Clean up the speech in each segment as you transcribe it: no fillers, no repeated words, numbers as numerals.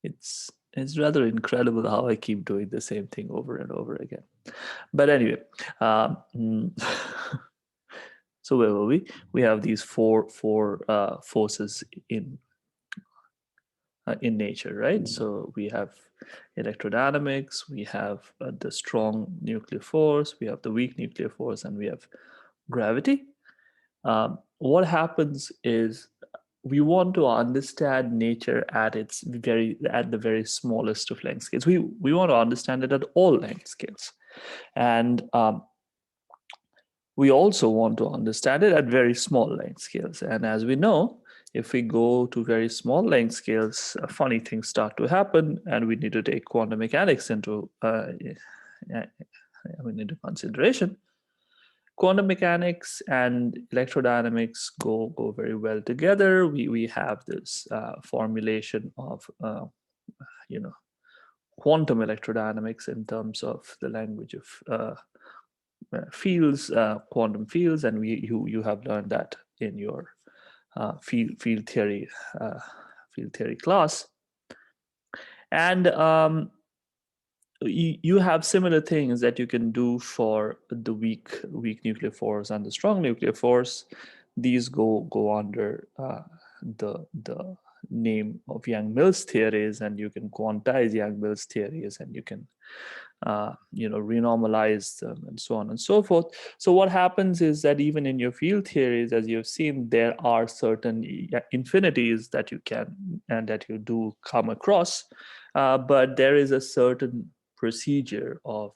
it's rather incredible how I keep doing the same thing over and over again. But anyway, um, so where were we? We have these four forces in nature, right? So we have electrodynamics, we have the strong nuclear force, we have the weak nuclear force, and we have gravity. What happens is we want to understand nature at the very smallest of length scales. We want to understand it at all length scales, and we also want to understand it at very small length scales. And as we know, if we go to very small length scales, funny things start to happen, and we need to take quantum mechanics into consideration. Quantum mechanics and electrodynamics go very well together. We have this formulation of you know quantum electrodynamics in terms of the language of fields, quantum fields, and you have learned that in your field theory class. And you have similar things that you can do for the weak nuclear force and the strong nuclear force. These go under the name of Yang-Mills theories, and you can quantize Yang-Mills theories, and you can renormalize them, and so on and so forth. So what happens is that even in your field theories, as you've seen, there are certain infinities that you can and that you do come across, but there is a certain procedure of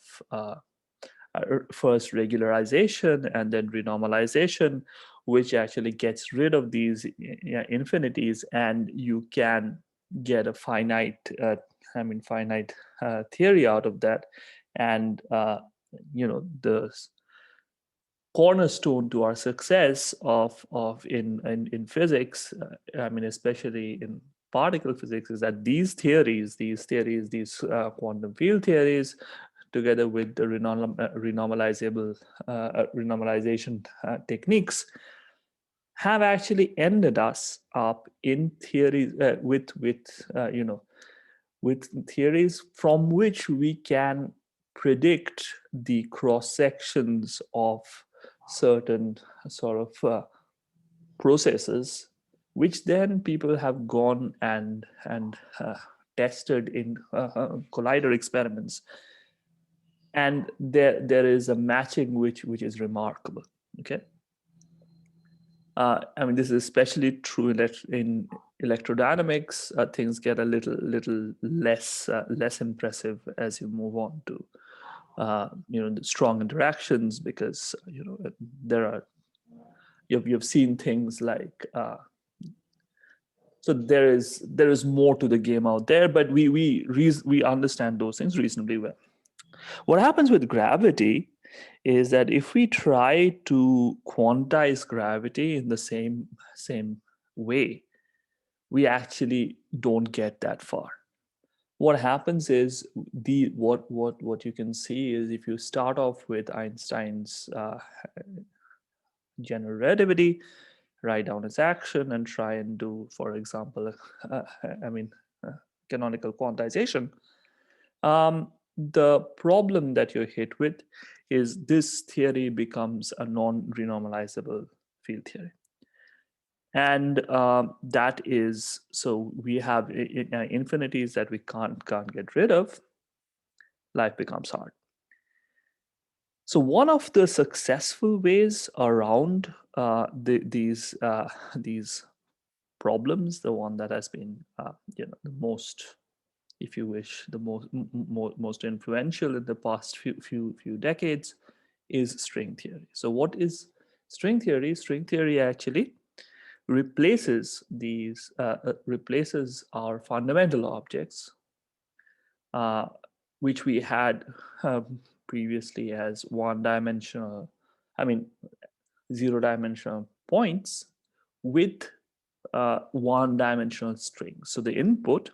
first regularization and then renormalization, which actually gets rid of these infinities, and you can get a finite theory out of that. And the cornerstone to our success in physics, especially in particle physics, is that these quantum field theories, together with the renormalization techniques, have actually ended us up in theories with theories from which we can predict the cross sections of certain sort of processes, which then people have gone and tested in collider experiments, and there is a matching which is remarkable. Okay. This is especially true in electrodynamics. Things get a little less impressive as you move on to the strong interactions, because there are you've seen things like so there is more to the game out there, but we understand those things reasonably well. What happens with gravity is that if we try to quantize gravity in the same way, we actually don't get that far. What happens is what you can see is, if you start off with Einstein's general relativity, write down its action, and try and do, for example, canonical quantization. The problem that you're hit with is this theory becomes a non-renormalizable field theory. And that is, so we have infinities that we can't get rid of. Life becomes hard. So one of the successful ways around these problems, the one that has been the most, if you wish, the most influential in the past few decades, is string theory. So what is string theory? String theory actually replaces our fundamental objects, which we had previously as zero-dimensional points, with one-dimensional strings. So the input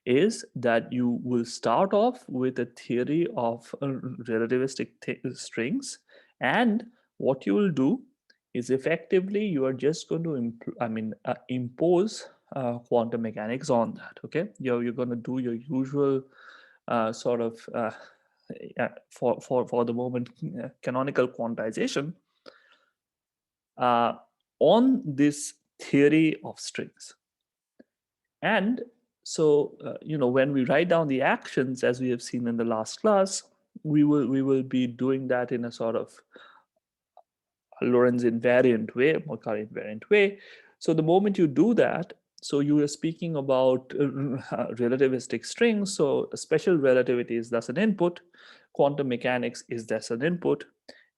is that you will start off with a theory of relativistic strings, and what you will do is effectively you are just going to impose quantum mechanics on that. Okay, you're going to do your usual sort of for the moment canonical quantization on this theory of strings. And so when we write down the actions, as we have seen in the last class, we will be doing that in a sort of Lorentz invariant way, or current invariant way. So the moment you do that, so you are speaking about relativistic strings. So special relativity is thus an input, quantum mechanics is thus an input,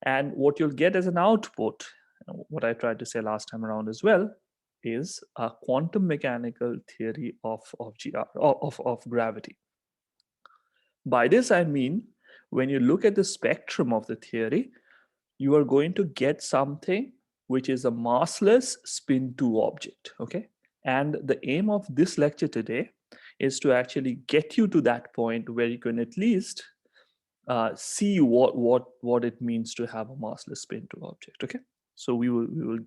and what you'll get as an output, what I tried to say last time around as well, is a quantum mechanical theory of gravity. By this I mean, when you look at the spectrum of the theory, you are going to get something which is a massless spin 2 object. Okay, and the aim of this lecture today is to actually get you to that point where you can at least see what it means to have a massless spin 2 object. Okay, so we will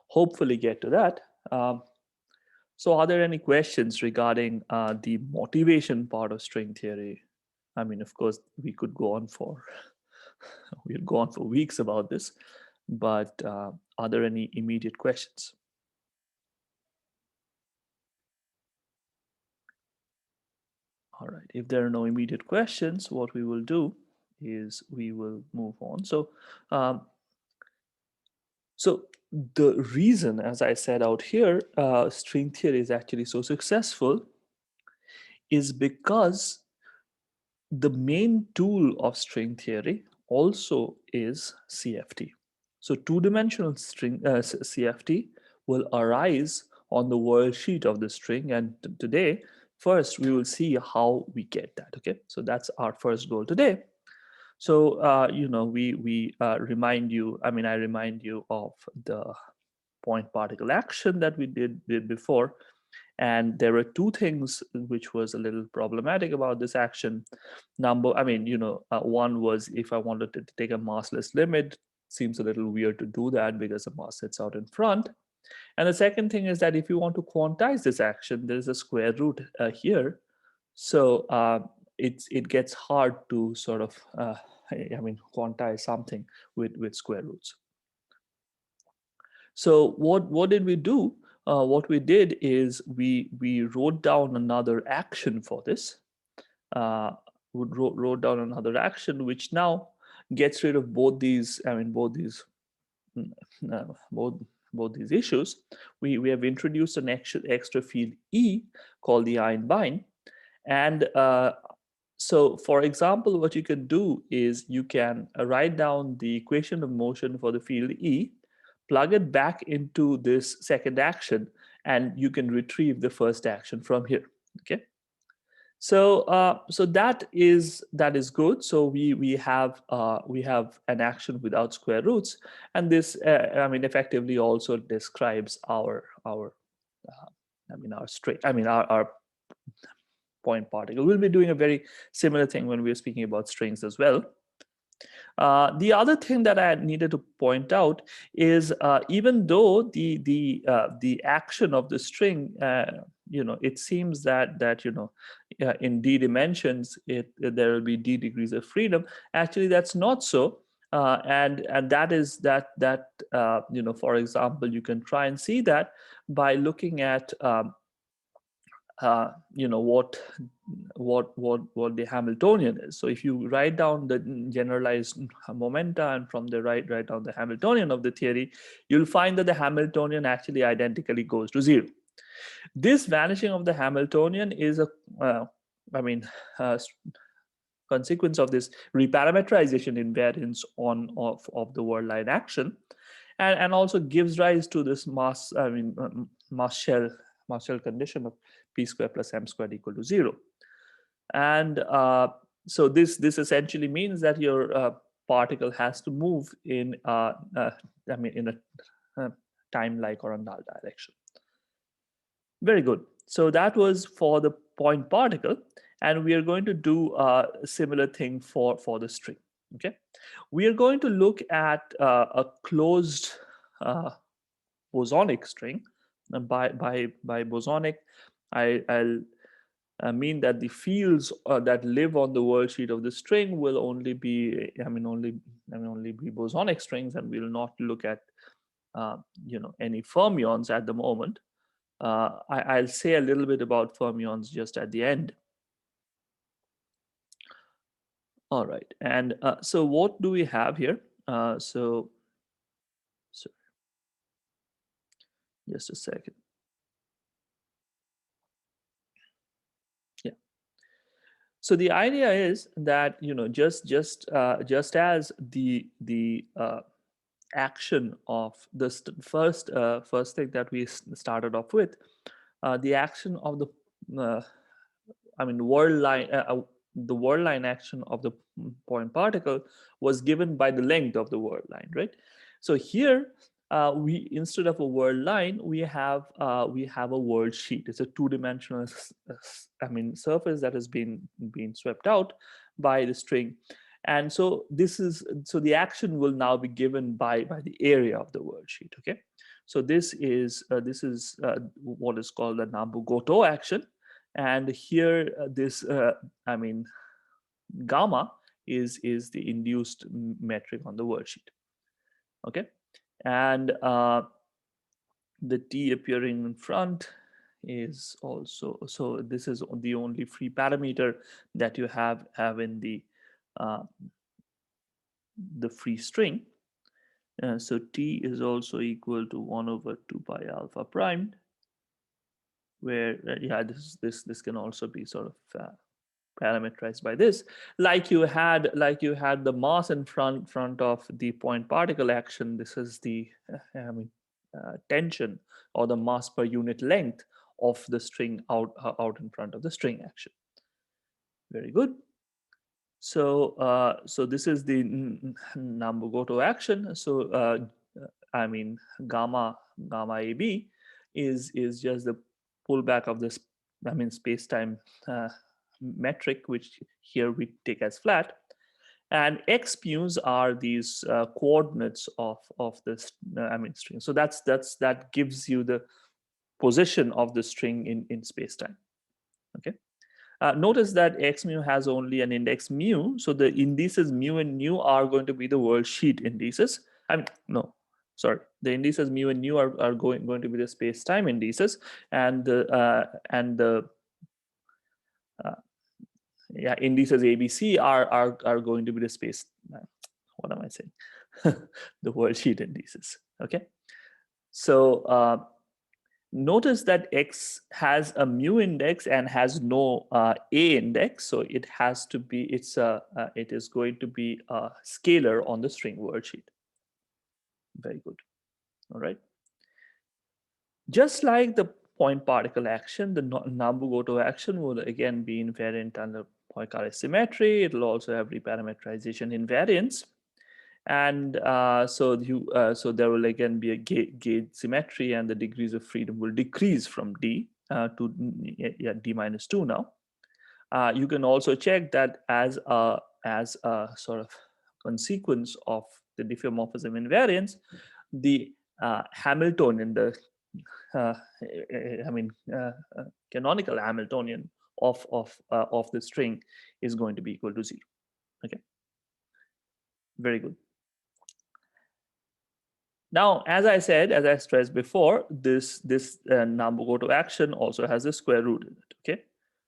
hopefully get to that. So are there any questions regarding the motivation part of string theory? I mean, of course, we could go on for we'll go on for weeks about this, but are there any immediate questions? All right, if there are no immediate questions, what we will do is we will move on. So the reason, as I said out here, string theory is actually so successful is because the main tool of string theory also is CFT. So two-dimensional string CFT will arise on the world sheet of the string, and today, first we will see how we get that. Okay, so that's our first goal today. So we remind you. I mean, I remind you of the point particle action that we did before. And there were two things which was a little problematic about this action. One was if I wanted to take a massless limit, seems a little weird to do that because the mass sits out in front. And the second thing is that if you want to quantize this action, there is a square root here. So it gets hard to sort of, quantize something with square roots. So what did we do? What we did is we wrote down another action for this. Wrote down another action which now gets rid of both these. Mm, both these issues. We have introduced an extra field E called the iron bind, and so for example, what you can do is you can write down the equation of motion for the field E, plug it back into this second action, and you can retrieve the first action from here. Okay, so so that is good. So we have an action without square roots, and this effectively also describes our straight our point particle. We'll be doing a very similar thing when we're speaking about strings as well. The other thing that I needed to point out is even though the action of the string, it seems that in d dimensions there will be d degrees of freedom. Actually, that's not so, and that is that for example, you can try and see that by looking at what the Hamiltonian is. So if you write down the generalized momenta and from the write down the Hamiltonian of the theory, you'll find that the Hamiltonian actually identically goes to 0. This vanishing of the Hamiltonian is a consequence of this reparametrization invariance of the world line action, and also gives rise to this mass shell condition of p squared plus m squared equal to 0. And so this essentially means that your particle has to move in in a time-like or a null direction. Very good. So that was for the point particle, and we are going to do a similar thing for the string. Okay, we are going to look at a closed bosonic string By bosonic, I'll mean that the fields that live on the world sheet of the string will only be, only be bosonic strings, and we'll not look at any fermions at the moment. I'll say a little bit about fermions just at the end. All right, and so what do we have here? So just a second. Yeah. So the idea is that just as the action of the first thing that we started off with, the action of the uh, world line, the world line action of the point particle was given by the length of the world line, right? So here, we, instead of a world line, we have a world sheet. It's a two-dimensional, surface that has been swept out by the string, and so the action will now be given by the area of the world sheet. Okay, so this is what is called the Nabu-Goto action, and here this gamma is the induced metric on the worldsheet. Okay, and the T appearing in front is also, so this is the only free parameter that you have in uh, the free string. So T is also equal to 1 over 2 pi alpha prime, where this can also be sort of parameterized by this, like you had the mass in front of the point particle action. This is the tension, or the mass per unit length of the string out in front of the string action. Very good. So so this is the Nabu-Goto action. So gamma AB is just the pullback of this space-time metric, which here we take as flat, and x mu's are these coordinates of this string. So that gives you the position of the string in space-time. Okay. Notice that x mu has only an index mu, so the indices mu and nu are going to be the world sheet indices. The indices mu and nu are going to be the space-time indices, and the indices ABC are going to be the space. What am I saying? The world sheet indices. Okay, so notice that x has a mu index and has no a index, so it has to be it is going to be a scalar on the string worldsheet. Very good. All right. Just like the point particle action, the Nabu-Goto action will again be invariant under Poincare symmetry. It will also have reparameterization invariance. And so there will again be a gauge symmetry, and the degrees of freedom will decrease from D to D minus 2 now. You can also check that as a sort of consequence of the diffeomorphism invariance, the Hamiltonian, the canonical Hamiltonian of the string is going to be equal to 0. Okay, very good. Now, as I stressed before, this Nabu-Goto action also has a square root in it. Okay,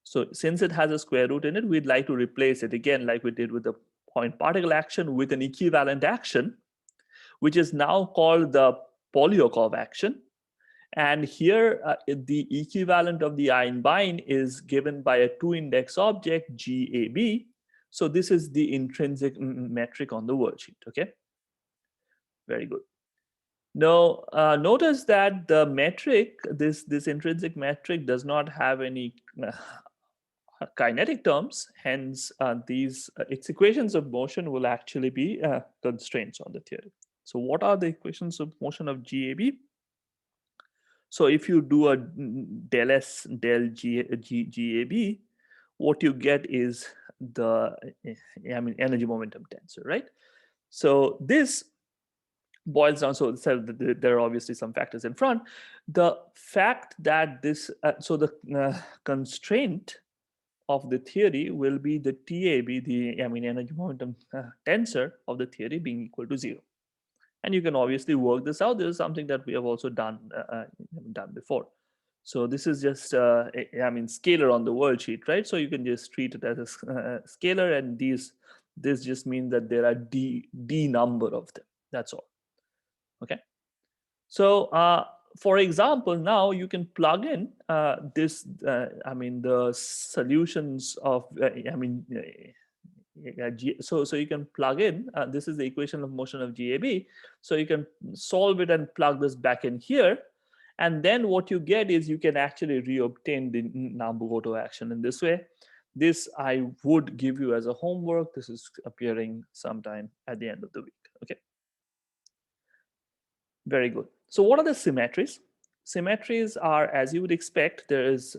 so since it has a square root in it, we'd like to replace it again, like we did with the point particle action, with an equivalent action, which is now called the Polyakov action. And here, the equivalent of the Einbein is given by a two-index object, GAB. So this is the intrinsic metric on the worldsheet. Okay, very good. Now, notice that the metric, this intrinsic metric, does not have any kinetic terms. Hence, its equations of motion will actually be constraints on the theory. So what are the equations of motion of GAB? So if you do a del S del GAB, what you get is the energy momentum tensor, right? So this boils down. So there are obviously some factors in front. The fact that this, so the constraint of the theory will be the TAB, the energy momentum tensor of the theory being equal to 0. And you can obviously work this out. This is something that we have also done before. So this is just scalar on the worldsheet, right? So you can just treat it as a scalar, and this just means that there are d number of them. That's all. Okay. So for example, now you can plug in the solutions of so you can plug in, this is the equation of motion of GAB. So you can solve it and plug this back in here. And then what you get is you can actually reobtain the Nambu-Goto action in this way. This I would give you as a homework. This is appearing sometime at the end of the week. Okay. Very good. So what are the symmetries? Symmetries are, as you would expect, there is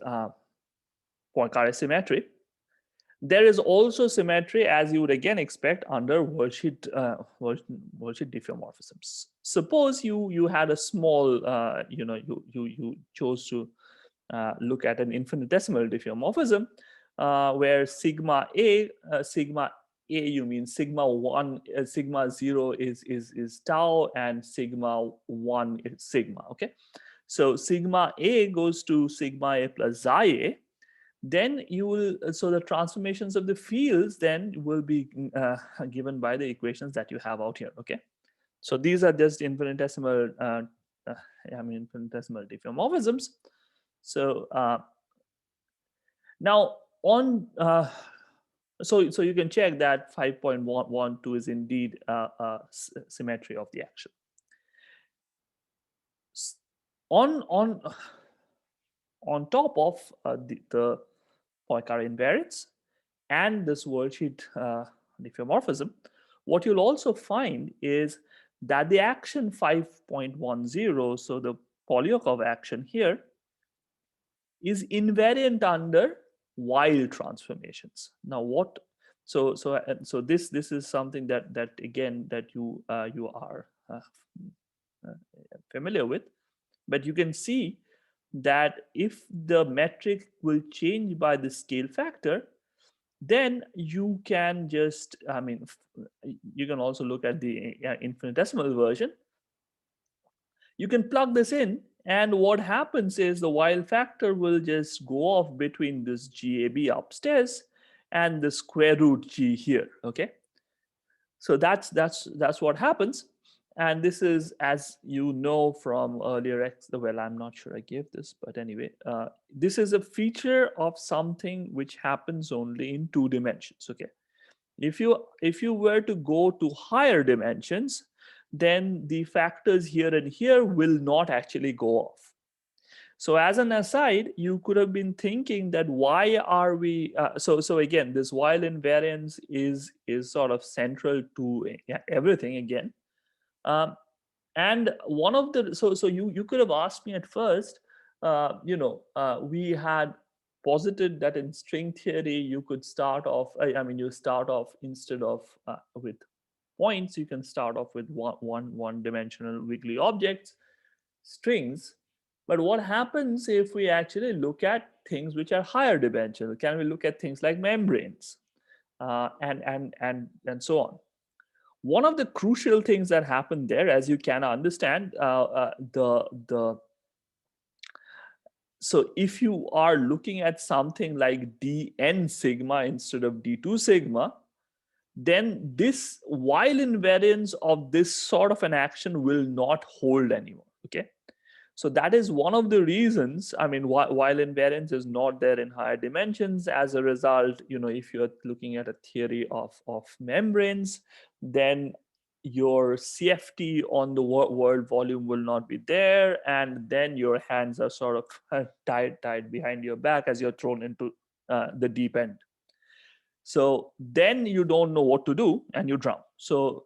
Poincare symmetry. There is also symmetry, as you would again expect, under worldsheet diffeomorphisms. Suppose you had a small, you chose to look at an infinitesimal diffeomorphism where sigma a, you mean sigma 1, sigma 0 is tau, and sigma 1 is sigma. Okay, so sigma a goes to sigma a plus xi a. Then you will, so the transformations of the fields then will be given by the equations that you have out here. Okay, so these are just infinitesimal infinitesimal diffeomorphisms. So now on so you can check that 5.112 is indeed symmetry of the action. On top of the Poincare invariance and this worldsheet diffeomorphism, what you'll also find is that the action 5.10, so the Polyakov action here, is invariant under Weyl transformations. Now what? So this is something that again that you are familiar with, but you can see that if the metric will change by the scale factor, then you can just, you can also look at the infinitesimal version. You can plug this in, and what happens is the Weyl factor will just go off between this GAB upstairs and the square root G here. Okay, so that's what happens. And this is, as you know from earlier, well, I'm not sure I gave this, but anyway, this is a feature of something which happens only in 2 dimensions. Okay, if you were to go to higher dimensions, then the factors here and here will not actually go off. So as an aside, you could have been thinking that why are we so again, this Weyl invariance is sort of central to everything again. And one of the, so you could have asked me at first, we had posited that in string theory you could start off, you start off instead of with points, you can start off with one dimensional wiggly objects, strings. But what happens if we actually look at things which are higher dimensional? Can we look at things like membranes and so on? One of the crucial things that happen there, as you can understand, so if you are looking at something like dn sigma instead of d2 sigma, then this Weyl invariance of this sort of an action will not hold anymore. Okay, so that is one of the reasons. Weyl invariance is not there in higher dimensions. As a result, if you're looking at a theory of membranes, then your CFT on the world volume will not be there, and then your hands are sort of tied behind your back as you're thrown into the deep end. So then you don't know what to do and you drown. So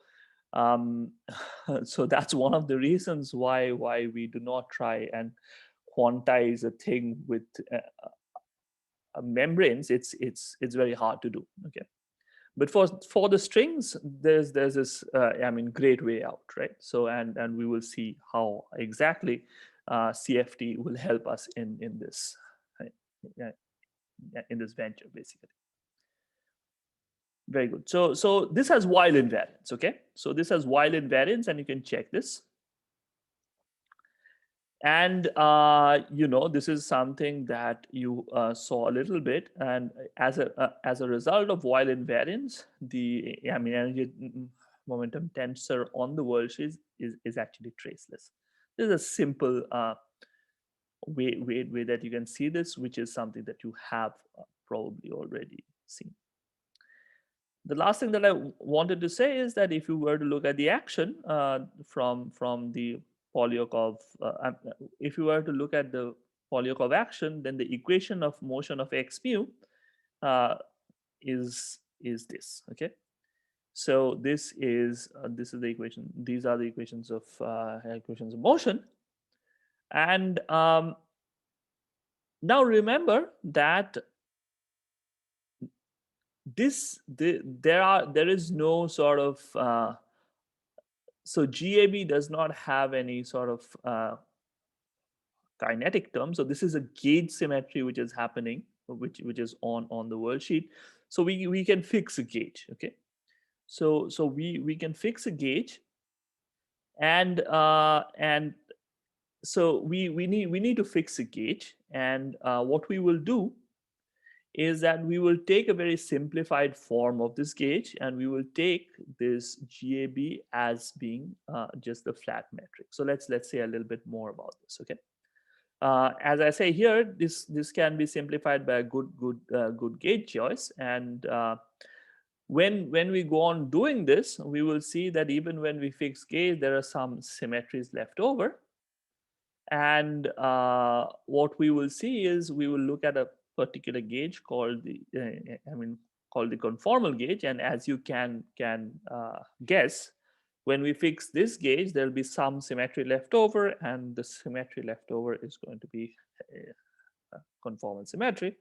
so that's one of the reasons why we do not try and quantize a thing with membranes. It's very hard to do. Okay, But for the strings, there's this great way out, right? So and we will see how exactly CFT will help us in this uh, in this venture, basically. Very good. So this has while invariance. Okay, so this has while invariance, and you can check this. And this is something that you saw a little bit, and as a result of while invariance, the energy momentum tensor on the worldsheet is actually traceless. This is a simple way that you can see this, which is something that you have probably already seen. The last thing that I wanted to say is that if you were to look at the action from the Polyakov, if you were to look at the Polyakov action, then the equation of motion of x mu uh, is this. Okay, so this is the equation. These are the equations of motion, and now remember that there is no sort of so GAB does not have any sort of kinetic term. So this is a gauge symmetry which is happening, which is on the worldsheet. So we can fix a gauge. Okay, so we can fix a gauge, and so we need to fix a gauge, and what we will do is that we will take a very simplified form of this gauge, and we will take this GAB as being just the flat metric. So let's say a little bit more about this. Okay, as I say here, this can be simplified by a good gauge choice, and when we go on doing this, we will see that even when we fix gauge, there are some symmetries left over. And what we will see is we will look at a particular gauge called the called the conformal gauge, and as you can guess, when we fix this gauge, there will be some symmetry left over, and the symmetry left over is going to be a conformal symmetry.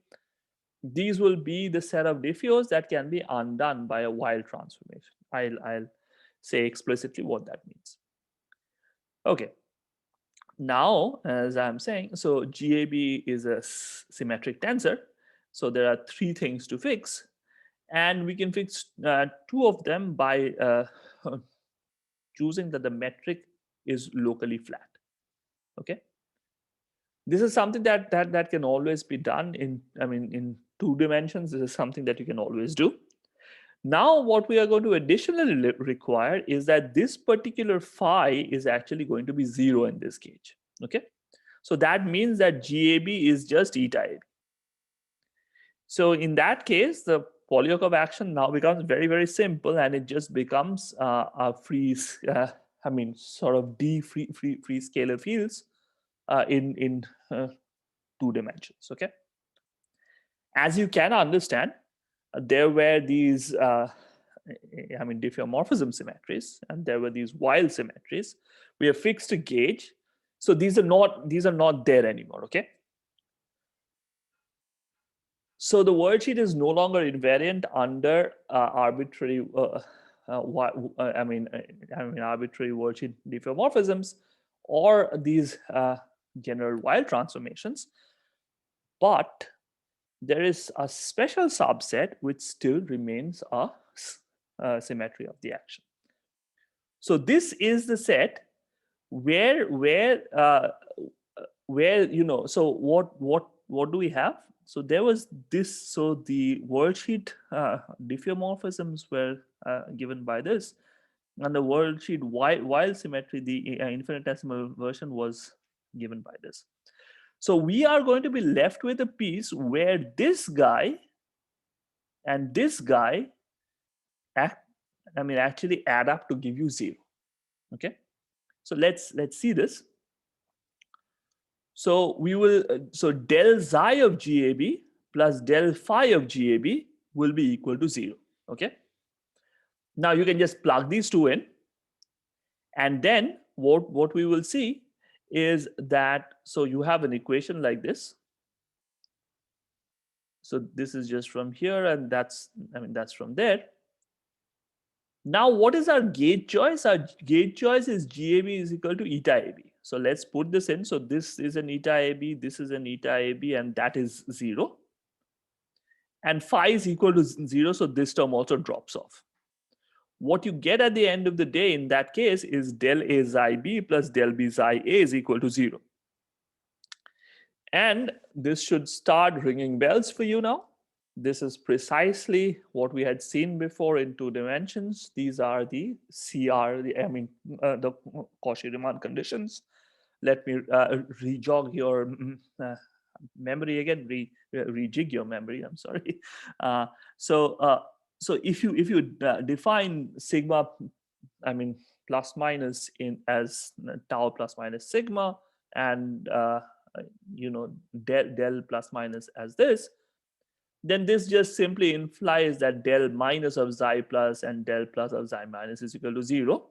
These will be the set of diffeos that can be undone by a Weil transformation. I'll say explicitly what that means. Okay. Now, as I'm saying, so GAB is a symmetric tensor. So there are three things to fix, and we can fix two of them by choosing that the metric is locally flat. Okay, this is something that can always be done in 2 dimensions. This is something that you can always do. Now, what we are going to additionally require is that this particular phi is actually going to be 0 in this gauge. Okay, so that means that GAB is just eta AB. So in that case, the Polyakov action now becomes very, very simple, and it just becomes a free, sort of D free scalar fields in 2 dimensions. Okay, as you can understand, there were these diffeomorphism symmetries, and there were these Weil symmetries. We have fixed a gauge, so these are not there anymore. Okay, so the worldsheet is no longer invariant under arbitrary arbitrary worldsheet diffeomorphisms or these general Weil transformations, but there is a special subset which still remains a symmetry of the action. So this is the set where so what do we have? So there was this. So the worldsheet diffeomorphisms were given by this, and the worldsheet Weil symmetry, the infinitesimal version, was given by this. So we are going to be left with a piece where this guy and this guy actually add up to give you 0. Okay, so let's see this. So we will so del xi of GAB plus del phi of GAB will be equal to 0. Okay, now you can just plug these two in, and then what we will see is that, so you have an equation like this. So this is just from here, and that's from there. Now, what is our gauge choice? Our gauge choice is GAB is equal to eta AB. So let's put this in. So this is an eta AB, this is an eta AB, and that is 0. And phi is equal to 0, so this term also drops off. What you get at the end of the day in that case is del A psi B plus del B psi A is equal to 0. And this should start ringing bells for you now. This is precisely what we had seen before in 2 dimensions. These are the the Cauchy-Riemann conditions. Let me rejog your memory again, rejig your memory. I'm sorry. So if you define sigma, plus minus in as tau plus minus sigma, and del plus minus as this, then this just simply implies that del minus of xi plus and del plus of xi minus is equal to 0.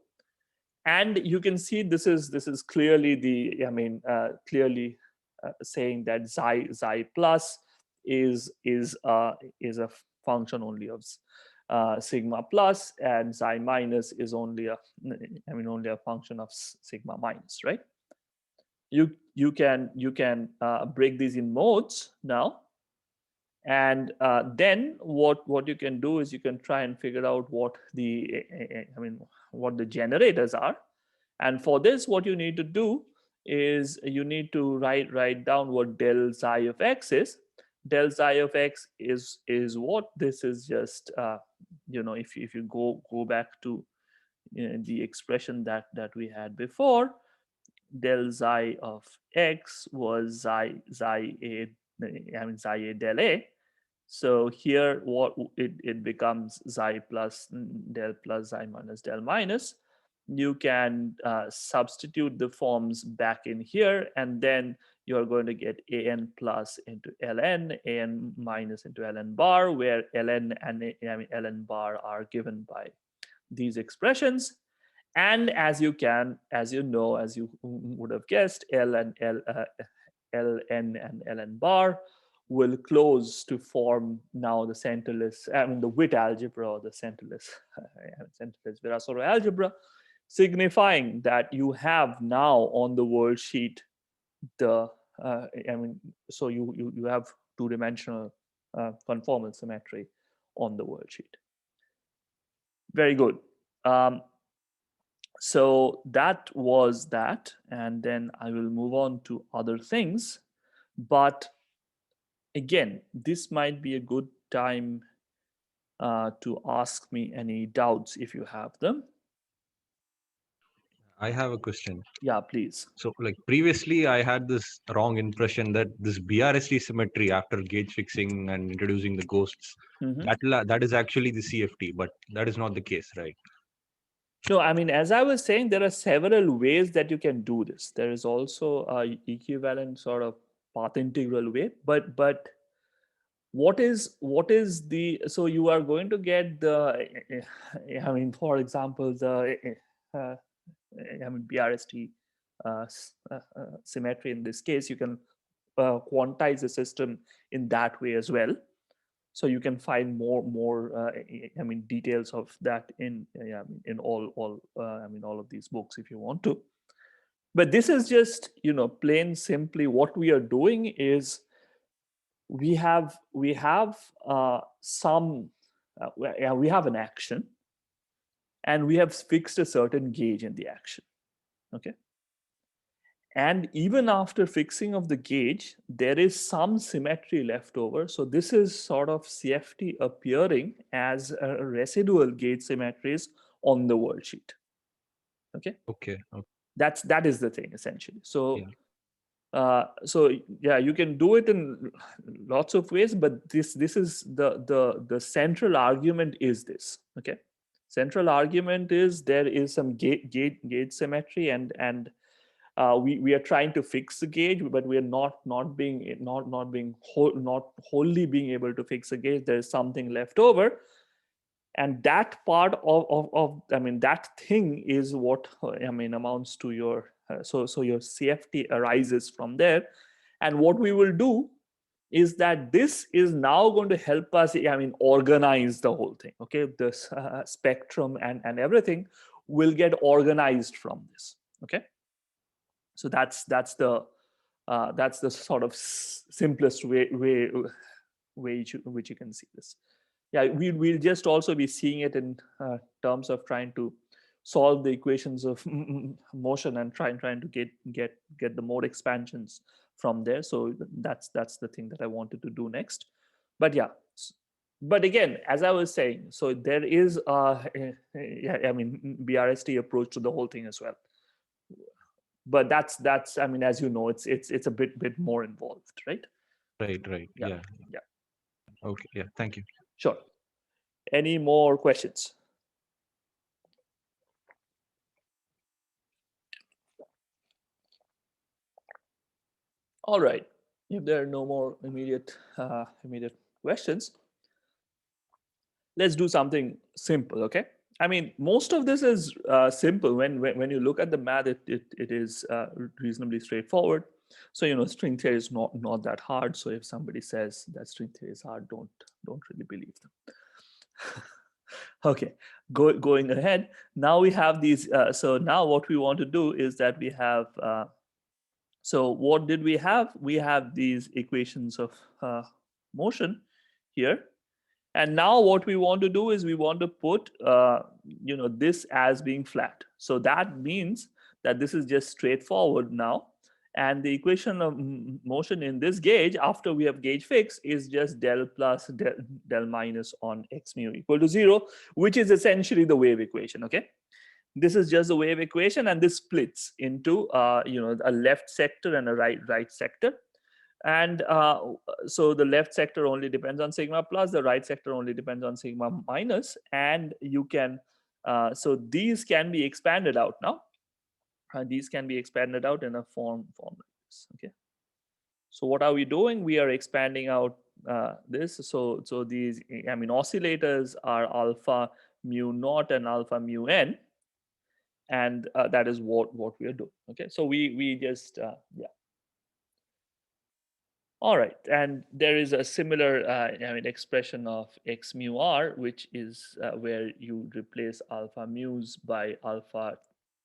And you can see this is clearly clearly saying that xi plus is a function only of sigma plus, and xi minus is only a function of sigma minus, right? You can break these in modes now, and then what you can do is you can try and figure out what the generators are. And for this, what you need to do is you need to write down what del psi of x is. Del psi of x is what? This is just if you go back to the expression that we had before, del psi of x was psi a del a. So here what it becomes psi plus del plus psi minus del minus. You can substitute the forms back in here, and then you're going to get an plus into ln, an minus into ln bar, where ln and ln bar are given by these expressions. And as you would have guessed, ln and ln bar will close to form now the centerless, the Witt algebra, or the centerless Veracero algebra, signifying that you have now on the world sheet the so you have 2-dimensional conformal symmetry on the world sheet. Very good. So that was that, and then I will move on to other things. But again, this might be a good time to ask me any doubts if you have them. I have a question. Yeah, please. So, like previously, I had this wrong impression that this BRST symmetry after gauge fixing and introducing the ghosts, that is actually the CFT, but that is not the case, right? No, as I was saying, there are several ways that you can do this. There is also a equivalent sort of path integral way, but what is the, so you are going to get the for example, the BRST symmetry. In this case, you can quantize the system in that way as well. So you can find more details of that in all of these books if you want to. But this is just plain simply what we are doing is we have we have an action, and we have fixed a certain gauge in the action. Okay. And even after fixing of the gauge, there is some symmetry left over. So this is sort of CFT appearing as residual gauge symmetries on the world sheet. Okay. Okay. That is the thing essentially. So Yeah. Yeah, you can do it in lots of ways, but this is the central argument is this. Okay. Central argument is there is some gauge symmetry, and we are trying to fix the gauge, but we are not wholly being able to fix the gauge. There is something left over, and that part of that thing is what amounts to your so your CFT arises from there. And what we will do is that this is now going to help us, I mean, organize the whole thing. Okay, this spectrum and everything will get organized from this. Okay, so that's the sort of simplest way which you can see this. Yeah, we'll just also be seeing it in terms of trying to solve the equations of motion and trying to get the mode expansions from there. So that's the thing that I wanted to do next. But yeah, but again, as I was saying, so there is yeah, I mean, BRST approach to the whole thing as well. But that's I mean, as you know, it's a bit more involved, right? Right. Yeah, Yeah. yeah, Okay. Yeah. Thank you. sure. Any more questions? All right. If there are no more immediate questions, let's do something simple. Okay. I mean, most of this is simple. When you look at the math, it is reasonably straightforward. So string theory is not that hard. So if somebody says that string theory is hard, don't really believe them. Okay, going ahead. Now we have these. So now what we want to do is that we have. So what did we have? We have these equations of motion here. And now what we want to do is we want to put this as being flat. So that means that this is just straightforward now. And the equation of motion in this gauge, after we have gauge fixed, is just del plus del minus on x mu equal to 0, which is essentially the wave equation. Okay, this is just the wave equation, and this splits into a left sector and a right sector. And so the left sector only depends on sigma plus, the right sector only depends on sigma minus, and you can so these can be expanded out now. These can be expanded out in a form like this. Okay, so what are we doing? We are expanding out this. So these, I mean, oscillators are alpha mu naught and alpha mu n, and that is what we are doing. Okay, so we just yeah. All right, and there is a similar I mean, expression of x mu r, which is where you replace alpha mu's by alpha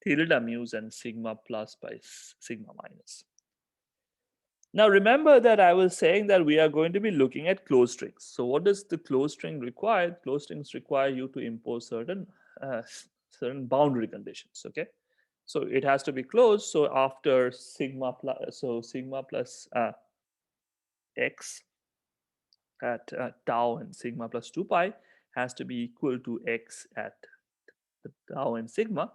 tilde mu's and sigma plus by sigma minus. Now remember that I was saying that we are going to be looking at closed strings. So what does the closed string require? Closed strings require you to impose certain boundary conditions. Okay, so it has to be closed. So after sigma plus, so sigma plus x at tau and sigma plus 2 pi has to be equal to x at the tau and sigma.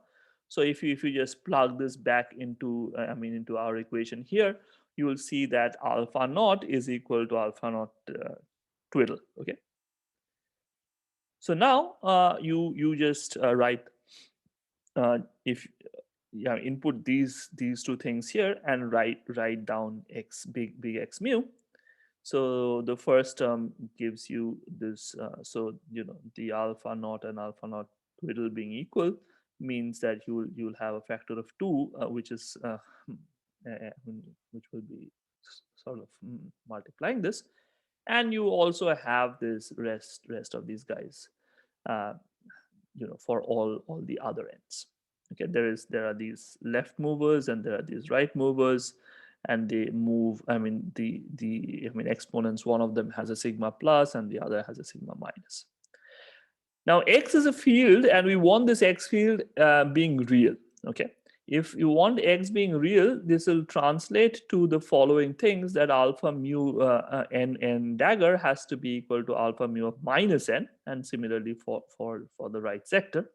So if you just plug this back into I mean, into our equation here, you will see that alpha naught is equal to alpha naught twiddle. Okay, so now you just write if yeah, input these two things here and write down x big x mu. So the first term gives you this. So the alpha naught and alpha naught twiddle being equal means that you'll have a factor of 2, which is which will be sort of multiplying this, and you also have this rest of these guys, uh, for all the other ends. Okay, there are these left movers and there are these right movers, and they move. I mean, the I mean, exponents, one of them has a sigma plus and the other has a sigma minus. Now x is a field and we want this x field being real. Okay, if you want x being real, this will translate to the following things: that alpha mu n dagger has to be equal to alpha mu of minus n, and similarly for the right sector.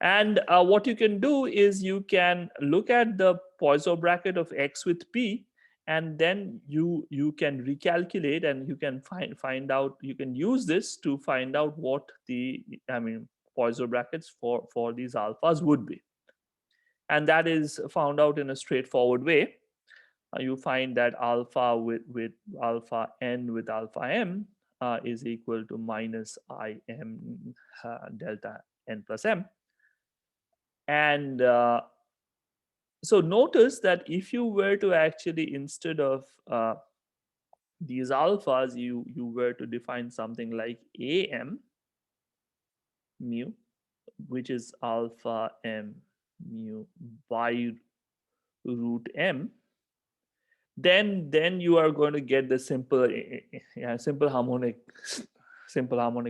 And what you can do is you can look at the Poisson bracket of x with p, and then you can recalculate and you can find out, you can use this to find out what the, I mean, Poisson brackets for these alphas would be. And that is found out in a straightforward way. You find that alpha with alpha n with alpha m is equal to minus I m delta n plus m. And so notice that if you were to actually, instead of these alphas, you were to define something like am mu, which is alpha m mu by root m, then you are going to get the simple harmonic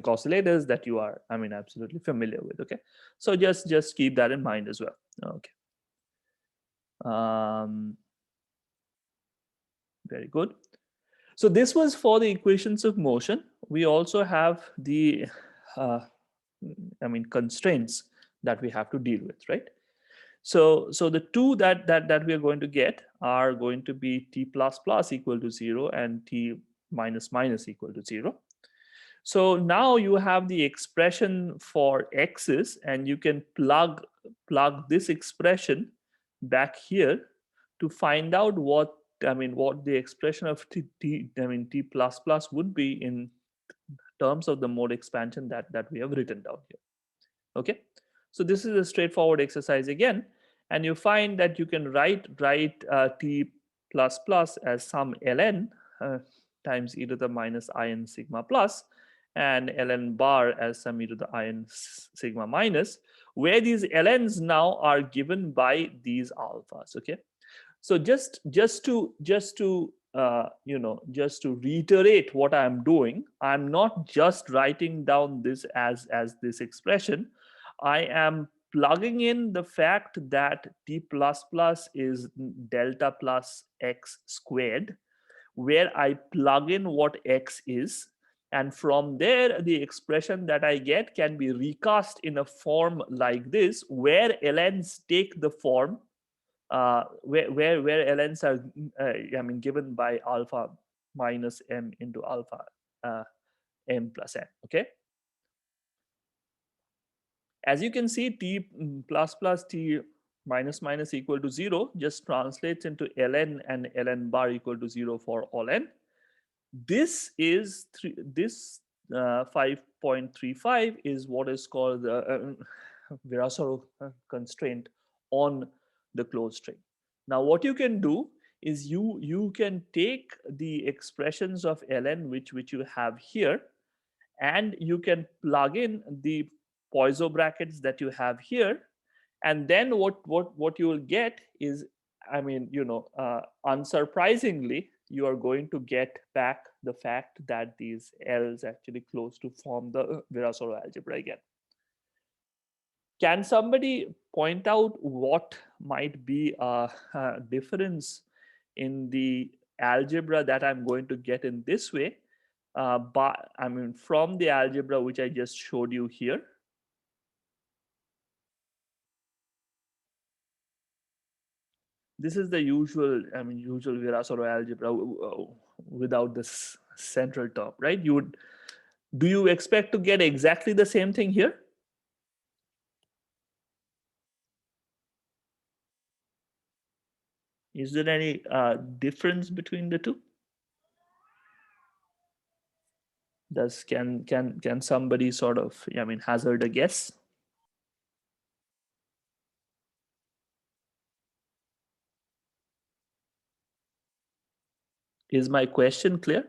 oscillators that you are, I mean, absolutely familiar with. Okay, so just keep that in mind as well. Okay, very good. So this was for the equations of motion. We also have the constraints that we have to deal with, right? So the two that we are going to get are going to be t plus plus equal to 0 and t minus minus equal to 0. So now you have the expression for x's, and you can plug this expression back here to find out what the expression of t plus plus would be in terms of the mode expansion that we have written down here. Okay, so this is a straightforward exercise again, and you find that you can write t plus plus as some ln times e to the minus in sigma plus, and ln bar as some e to the in sigma minus, where these ln's now are given by these alphas. Okay, so just to just to reiterate what I'm doing, I'm not just writing down this as this expression. I am plugging in the fact that t plus plus is delta plus x squared, where I plug in what x is, and from there the expression that I get can be recast in a form like this, where ln's take the form where ln's are given by alpha minus m into alpha uh, m plus n. Okay, as you can see, t plus plus t minus minus equal to 0 just translates into ln and ln bar equal to 0 for all n. This is this 5.35 is what is called the Veracero constraint on the closed string. Now what you can do is you can take the expressions of ln which you have here, and you can plug in the Poisson brackets that you have here, and then what you will get is, unsurprisingly, you are going to get back the fact that these L's actually close to form the Veracero algebra again. Can somebody point out what might be a difference in the algebra that I'm going to get in this way, but from the algebra which I just showed you here? This is the usual Veracero algebra without this central term, right? Do you expect to get exactly the same thing here? Is there any difference between the two? Can somebody sort of hazard a guess? Is my question clear?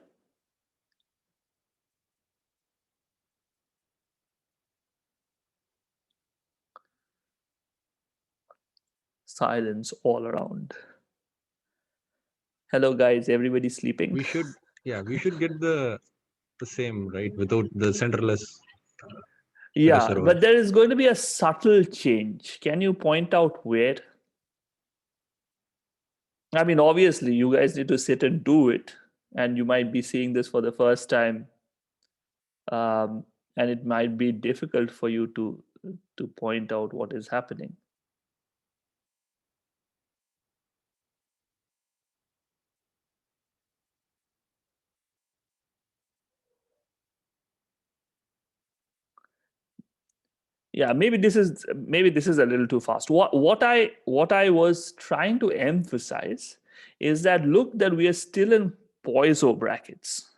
Silence all around. Hello guys, everybody sleeping? We should get the same, right, without the centerless. Yeah, but there is going to be a subtle change. Can you point out where? I mean, obviously, you guys need to sit and do it, and you might be seeing this for the first time, and it might be difficult for you to point out what is happening. Yeah, maybe this is a little too fast. What I was trying to emphasize is that look, that we are still in Poisson brackets.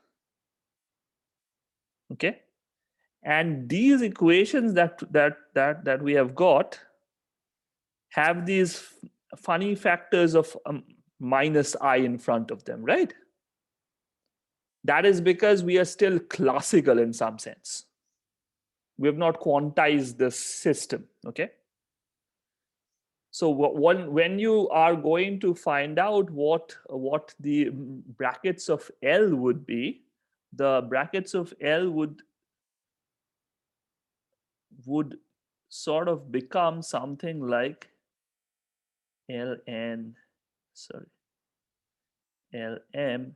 Okay, and these equations that we have got have these funny factors of minus I in front of them, right? That is because we are still classical in some sense. We have not quantized the system, okay? So when you are going to find out what the brackets of L would be, the brackets of L would sort of become something like ln, sorry, lm,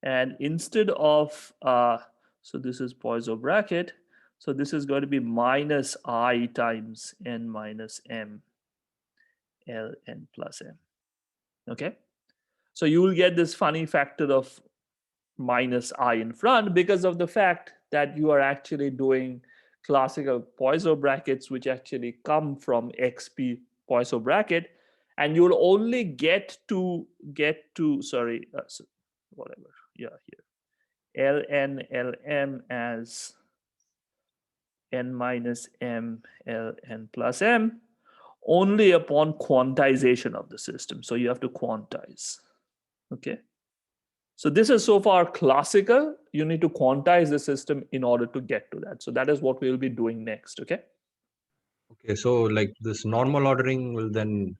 and instead of so this is Poisson bracket, so this is going to be minus I times n minus m ln plus m. Okay, so you will get this funny factor of minus I in front because of the fact that you are actually doing classical Poisson brackets, which actually come from XP Poisson bracket, and you'll only get to sorry, so whatever, yeah, here ln lm as n minus m ln plus m only upon quantization of the system. So you have to quantize. Okay. So this is so far classical. You need to quantize the system in order to get to that. So that is what we will be doing next. Okay. Okay, so like this normal ordering will then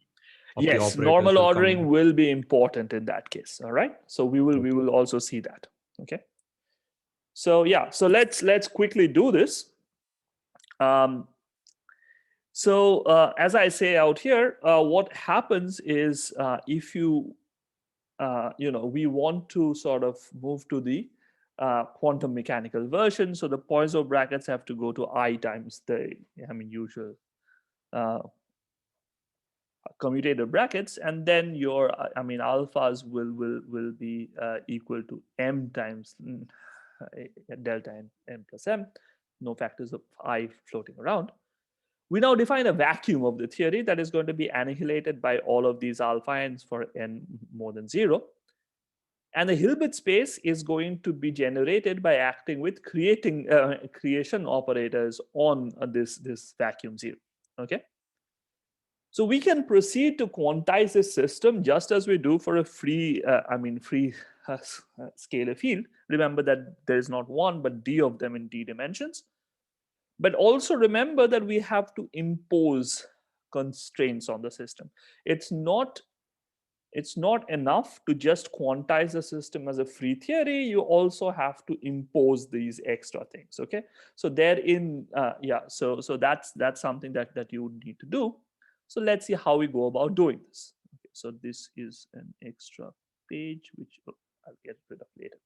of the Yes, operators normal will come ordering in. will be important in that case. All right. So we will also see that. Okay. So yeah. So let's quickly do this. Um, so as I say out here, what happens is if you we want to sort of move to the quantum mechanical version. So the Poisson brackets have to go to I times the, usual uh, commutator brackets, and then your, alphas will be equal to m times delta n plus m, no factors of I floating around. We now define a vacuum of the theory that is going to be annihilated by all of these alpha n's for n more than 0. And the Hilbert space is going to be generated by acting with creation operators on this vacuum 0. Okay. So we can proceed to quantize this system just as we do for a free, scalar field. Remember that there is not one, but d of them in d dimensions. But also remember that we have to impose constraints on the system. It's not enough to just quantize the system as a free theory. You also have to impose these extra things. Okay, so therein, so that's something that you would need to do. So let's see how we go about doing this. Okay, so this is an extra page which I'll get rid of later.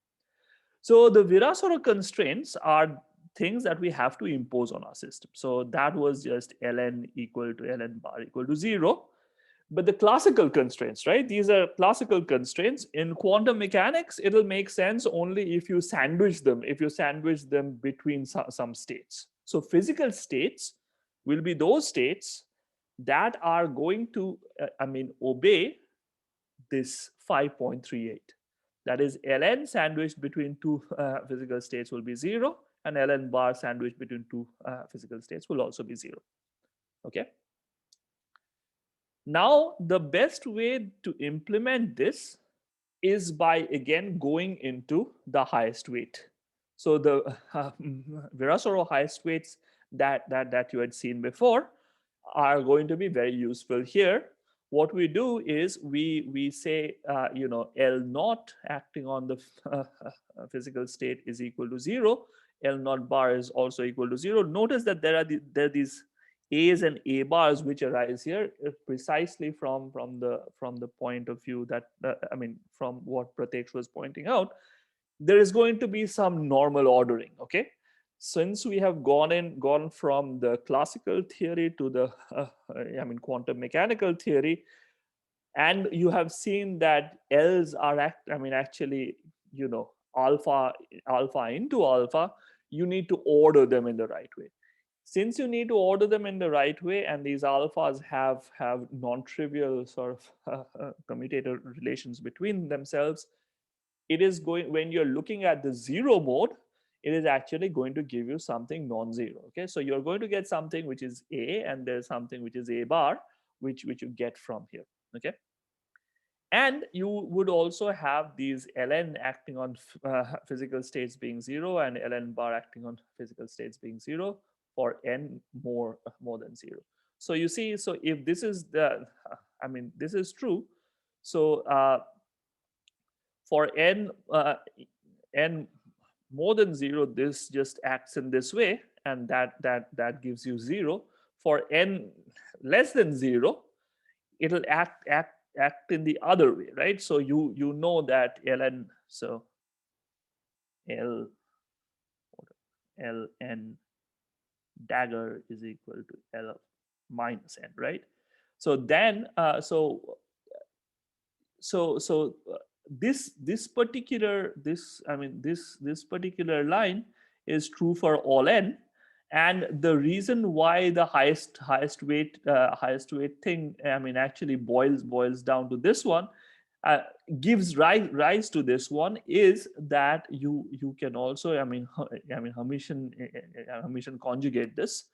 So the Veracero constraints are things that we have to impose on our system. So that was just ln equal to ln bar equal to 0. But the classical constraints, right? These are classical constraints. In quantum mechanics, it'll make sense only if you sandwich them between some states. So physical states will be those states that are going to, obey this 5.38. That is, ln sandwiched between two physical states will be 0, and ln bar sandwiched between two physical states will also be 0. Okay. Now, the best way to implement this is by again going into the highest weight. So the Veracero highest weights that you had seen before are going to be very useful here. What we do is we say L naught acting on the physical state is equal to 0. L naught bar is also equal to 0. Notice that there are these A's and A bars which arise here precisely from the point of view that from what Pratesh was pointing out. There is going to be some normal ordering. Okay, since we have gone from the classical theory to the quantum mechanical theory, and you have seen that L's are actually alpha into alpha. You need to order them in the right way. Since you need to order them in the right way, and these alphas have non-trivial sort of commutator relations between themselves, it is going, when you're looking at the 0 mode, it is actually going to give you something non-zero. Okay, so you're going to get something which is A, and there's something which is A bar, which you get from here. Okay, And you would also have these ln acting on physical states being 0 and ln bar acting on physical states being 0 for n more than 0. So you see, so if this is the, this is true. So for n more than 0, this just acts in this way, and that gives you 0. For n less than 0, it'll act in the other way, right? So you know that ln, so l ln dagger is equal to l minus n, right? So then this particular this particular line is true for all n. And the reason why the highest weight thing actually boils down to this one, uh, gives rise to this one, is that you can also Hermitian conjugate this.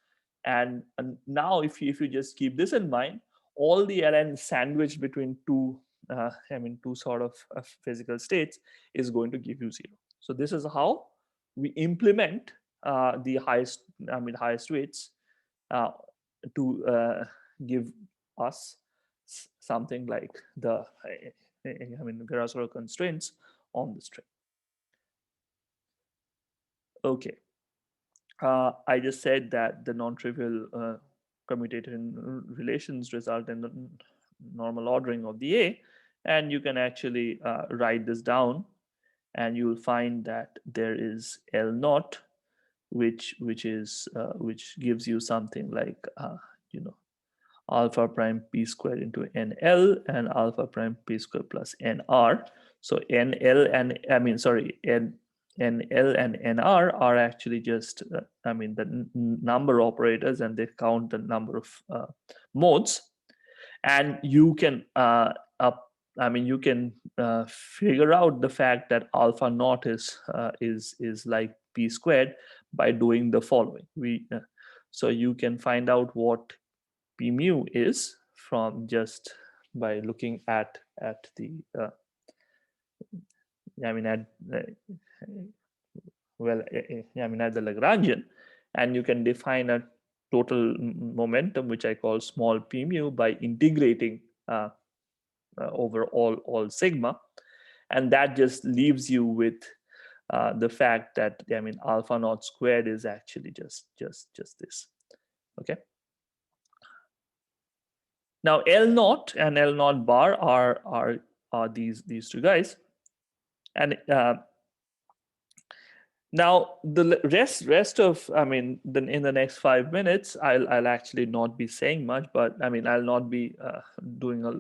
And now if you just keep this in mind, all the ln sandwiched between two sort of physical states is going to give you 0. So this is how we implement the highest weights uh, to give us something like the Veracero constraints on the string. Okay. I just said that the non-trivial commutator relations result in the normal ordering of the A, and you can actually write this down, and you will find that there is L naught, which gives you something like alpha prime p squared into nl and alpha prime p squared plus nr. So nl and nl and nr are actually just the number operators, and they count the number of modes. And you can you can figure out the fact that alpha naught is like p squared by doing the following. So you can find out what p mu is from just by looking at the at at the Lagrangian, and you can define a total momentum, which I call small p mu, by integrating over all sigma, and that just leaves you with the fact that alpha naught squared is actually just this. Okay. Now L naught and L naught bar are these two guys, and now the rest of in the next 5 minutes I'll actually not be saying much, but I'll not be doing a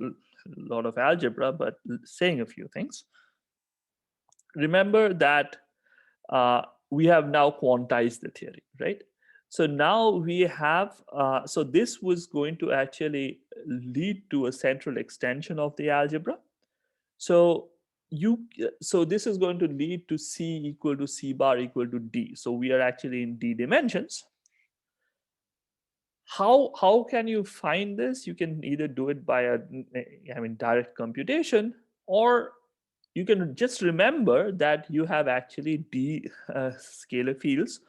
lot of algebra, but saying a few things. Remember that we have now quantized the theory, right? So now we have, so this was going to actually lead to a central extension of the algebra. So this is going to lead to C equal to C bar equal to D. So we are actually in D dimensions. How can you find this? You can either do it by a direct computation, or you can just remember that you have actually D scalar fields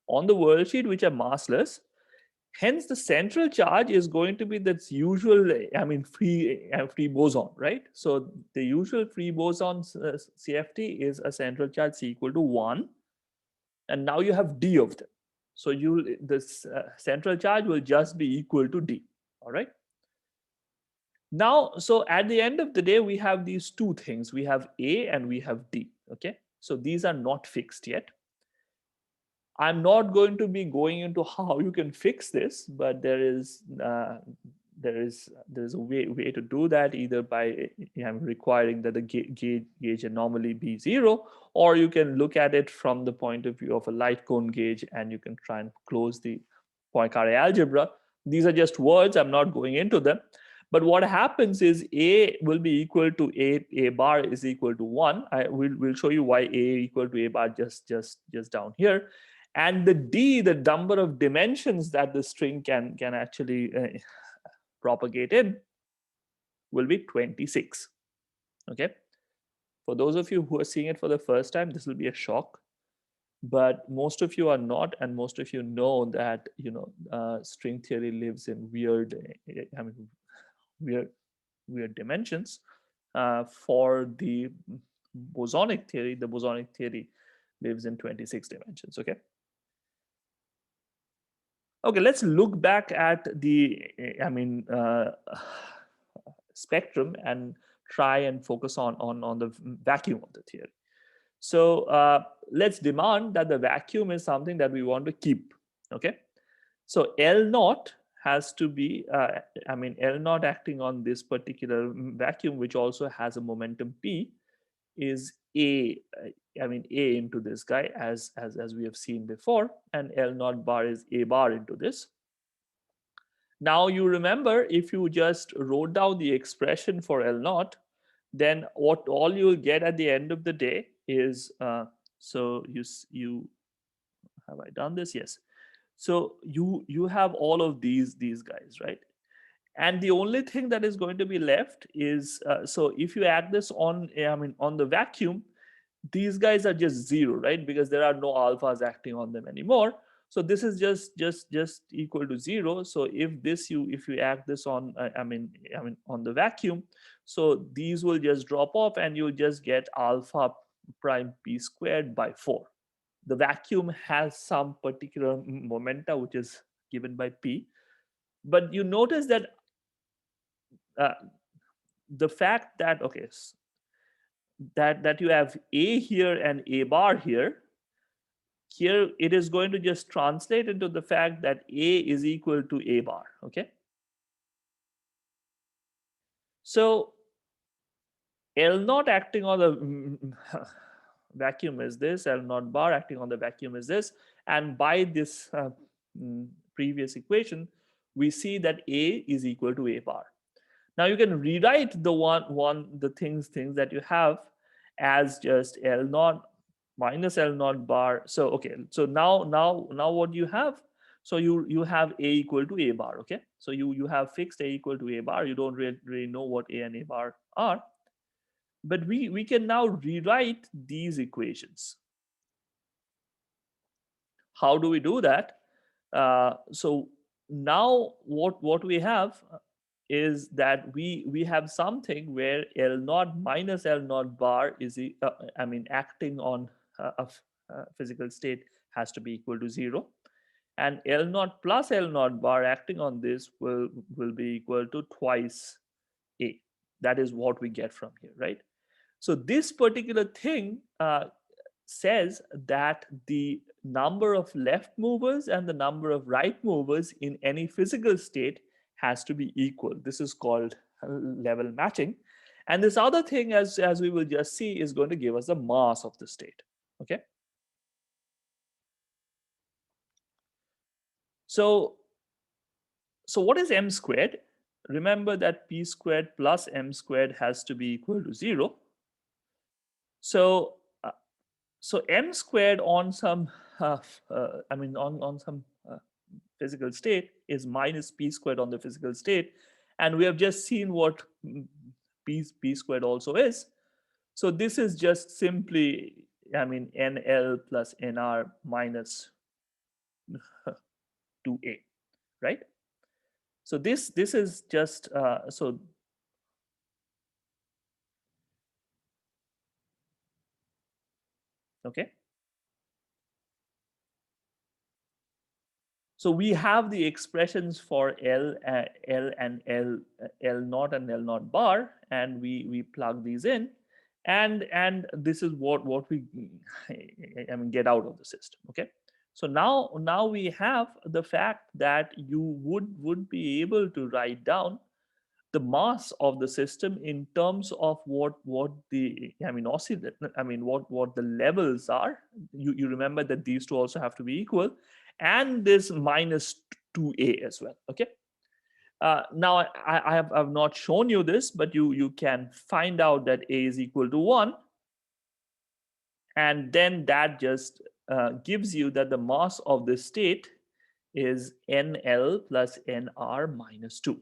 on the worldsheet which are massless. Hence, the central charge is going to be this usual, free boson, right? So the usual free boson CFT is a central charge C equal to 1, and now you have D of them. So this central charge will just be equal to D. All right. Now, so at the end of the day, we have these two things. We have A and we have D. Okay. So these are not fixed yet. I'm not going to be going into how you can fix this, but there is a way to do that, either by requiring that the gauge anomaly be 0, or you can look at it from the point of view of a light cone gauge, and you can try and close the Poincaré algebra. These are just words. I'm not going into them. But what happens is A will be equal to A bar is equal to 1. We'll show you why A equal to A bar just down here. And the D, the number of dimensions that the string can actually propagate in, will be 26. Okay, for those of you who are seeing it for the first time, this will be a shock, but most of you are not, and most of you know that string theory lives in weird, I mean, weird weird dimensions. For the bosonic theory, the bosonic theory lives in 26 dimensions. Okay, let's look back at the spectrum and try and focus on the vacuum of the theory. So let's demand that the vacuum is something that we want to keep. Okay, so L naught has to be, L naught acting on this particular vacuum, which also has a momentum P, is A, A into this guy, as we have seen before, and L naught bar is A bar into this. Now you remember, if you just wrote down the expression for L naught, then what all you'll get at the end of the day is, so you have I done this? Yes. So you have all of these guys, right? And the only thing that is going to be left is, so if you add this on, on the vacuum, these guys are just zero, right? Because there are no alphas acting on them anymore. So this is just equal to zero. So if you add this on, on the vacuum, so these will just drop off, and you just get alpha prime p squared by 4. The vacuum has some particular momenta which is given by p, but you notice that uh, the fact that, okay, that you have a here and a bar here, it is going to just translate into the fact that a is equal to a bar. Okay, so L naught acting on the vacuum is this, L naught bar acting on the vacuum is this, and by this previous equation, we see that a is equal to a bar. Now you can rewrite the things that you have as just L naught minus L naught bar. So okay, so now what you have? So you have a equal to a bar. Okay, so you have fixed a equal to a bar. You don't really know what a and a bar are, but we can now rewrite these equations. How do we do that? So now what we have is that we have something where L naught minus L naught bar is acting on a physical state has to be equal to 0, and L naught plus L naught bar acting on this will be equal to twice A. That is what we get from here, right? So this particular thing says that the number of left movers and the number of right movers in any physical state has to be equal. This is called level matching. And this other thing, as we will just see, is going to give us the mass of the state. Okay. So what is m squared? Remember that p squared plus m squared has to be equal to 0. So so m squared on some on some physical state is minus p squared on the physical state, and we have just seen what p squared also is. So this is just simply nl plus nr minus 2a, right? So this is just so okay. So we have the expressions for L and L naught and L naught bar, and we plug these in, and this is what we get out of the system. Okay, so now we have the fact that you would be able to write down the mass of the system in terms of what the what the levels are. You remember that these two also have to be equal, and this minus 2a as well. Okay, now I've not shown you this, but you can find out that a is equal to 1, and then that just gives you that the mass of the state is nl plus nr minus 2.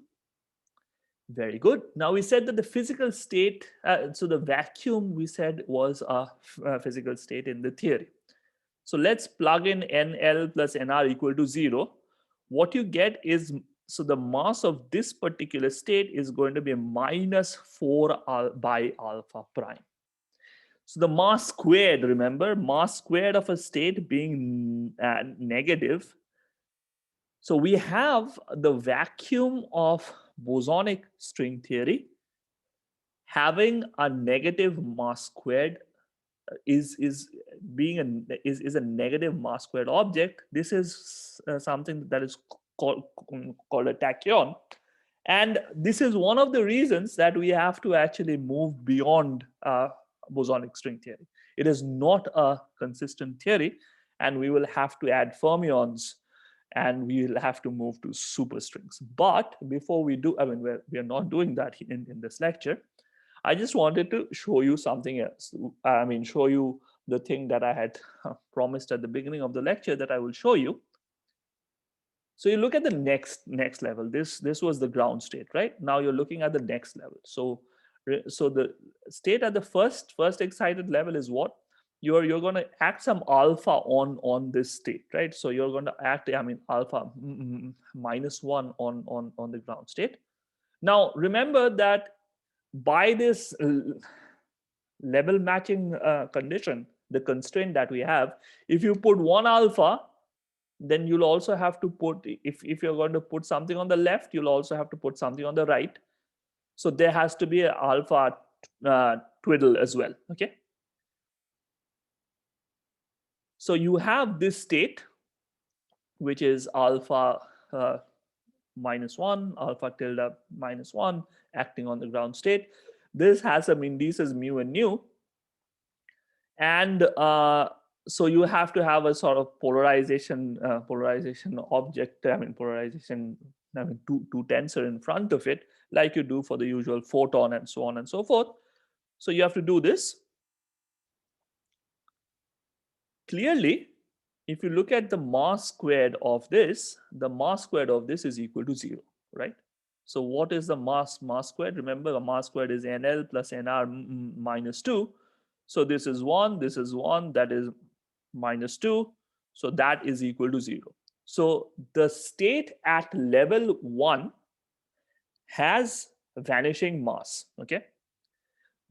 Very good. Now we said that the physical state, so the vacuum we said was a physical state in the theory. So let's plug in NL plus NR equal to 0. What you get is, so the mass of this particular state is going to be minus 4 by alpha prime. So the mass squared, remember, mass squared of a state being negative. So we have the vacuum of bosonic string theory having a negative mass squared is being is a negative mass squared object. This is something that is called a tachyon, and this is one of the reasons that we have to actually move beyond bosonic string theory. It is not a consistent theory, and we will have to add fermions, and we will have to move to superstrings. But before we do, I mean, we are not doing that in this lecture. I just wanted to show you something else. I mean, show you the thing that I had promised at the beginning of the lecture that I will show you. So you look at the next level. This was the ground state, right? Now you're looking at the next level. So the state at the first excited level is what? You're going to act some alpha on this state, right? So you're going to act, I mean, alpha -1 on the ground state. Now remember that by this level matching condition, the constraint that we have, if you put 1 alpha, then you'll also have to put, if you're going to put something on the left, you'll also have to put something on the right. So there has to be an alpha twiddle as well. Okay. So you have this state, which is alpha -1, alpha tilde -1, acting on the ground state. This has some indices mu and nu. And so you have to have a sort of polarization object, I mean, polarization, I mean, two tensor in front of it, like you do for the usual photon and so on and so forth. So you have to do this. Clearly, if you look at the mass squared of this, the mass squared of this is equal to 0, right? So what is the mass squared? Remember, the mass squared is NL plus NR minus 2. So this is 1, that is minus 2. So that is equal to 0. So the state at level 1 has vanishing mass, okay?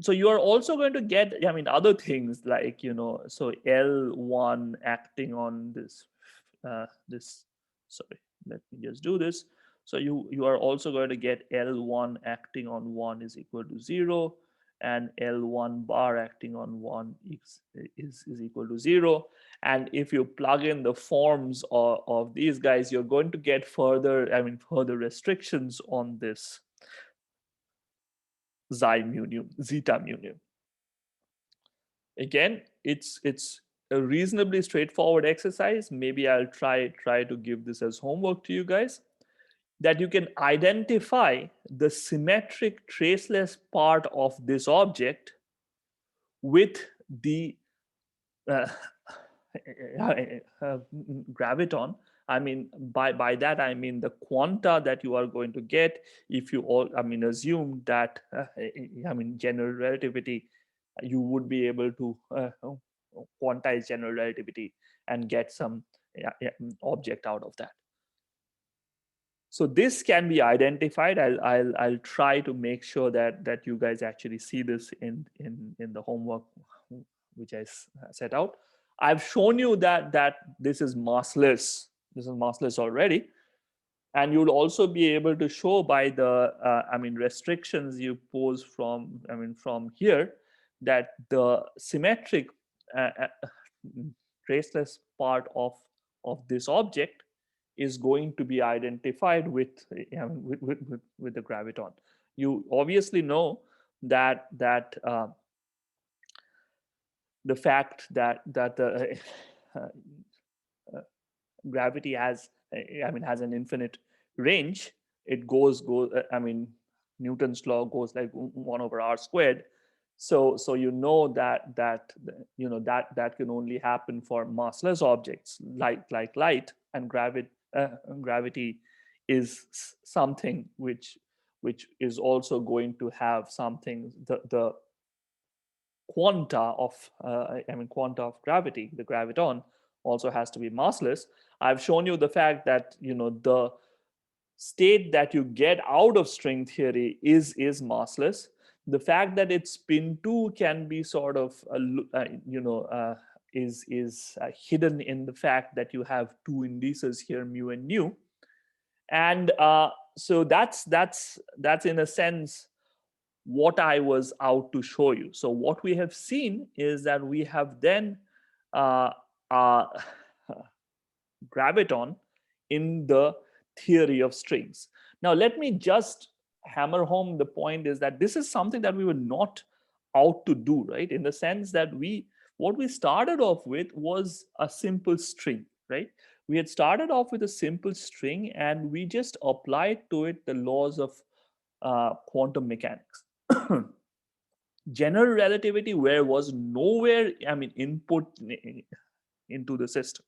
So you are also going to get, I mean, other things like, so L1 acting on this, sorry, let me just do this. So you are also going to get L1 acting on 1 is equal to 0, and L1 bar acting on 1 is equal to 0. And if you plug in the forms of these guys, you're going to get further restrictions on this xi mu nu, zeta mu nu. Again, it's a reasonably straightforward exercise. Maybe I'll try to give this as homework to you guys, that you can identify the symmetric traceless part of this object with the graviton. I mean, by that I mean the quanta that you are going to get if you assume that general relativity, you would be able to quantize general relativity and get some object out of that. So this can be identified. I'll try to make sure that you guys actually see this in the homework which I set out. I've shown you that this is massless. This is massless already, and you'll also be able to show by the restrictions you pose from here, that the symmetric traceless part of this object is going to be identified with the graviton. You obviously know that the fact that the gravity has an infinite range. It goes Newton's law goes like 1 over r squared. So you know that can only happen for massless objects like light, and gravity is something which which is also going to have something, the quanta of quanta of gravity, the graviton also has to be massless. I've shown you the fact that the state that you get out of string theory is massless. The fact that its spin 2 can be sort of is hidden in the fact that you have two indices here, mu and nu, and so that's in a sense what I was out to show you. So what we have seen is that we have then uh, uh, graviton in the theory of strings. Now let me just hammer home the point is that this is something that we were not out to do, right? In the sense that what we started off with was a simple string, right? We had started off with a simple string and we just applied to it the laws of quantum mechanics. General relativity where was nowhere, input into the system.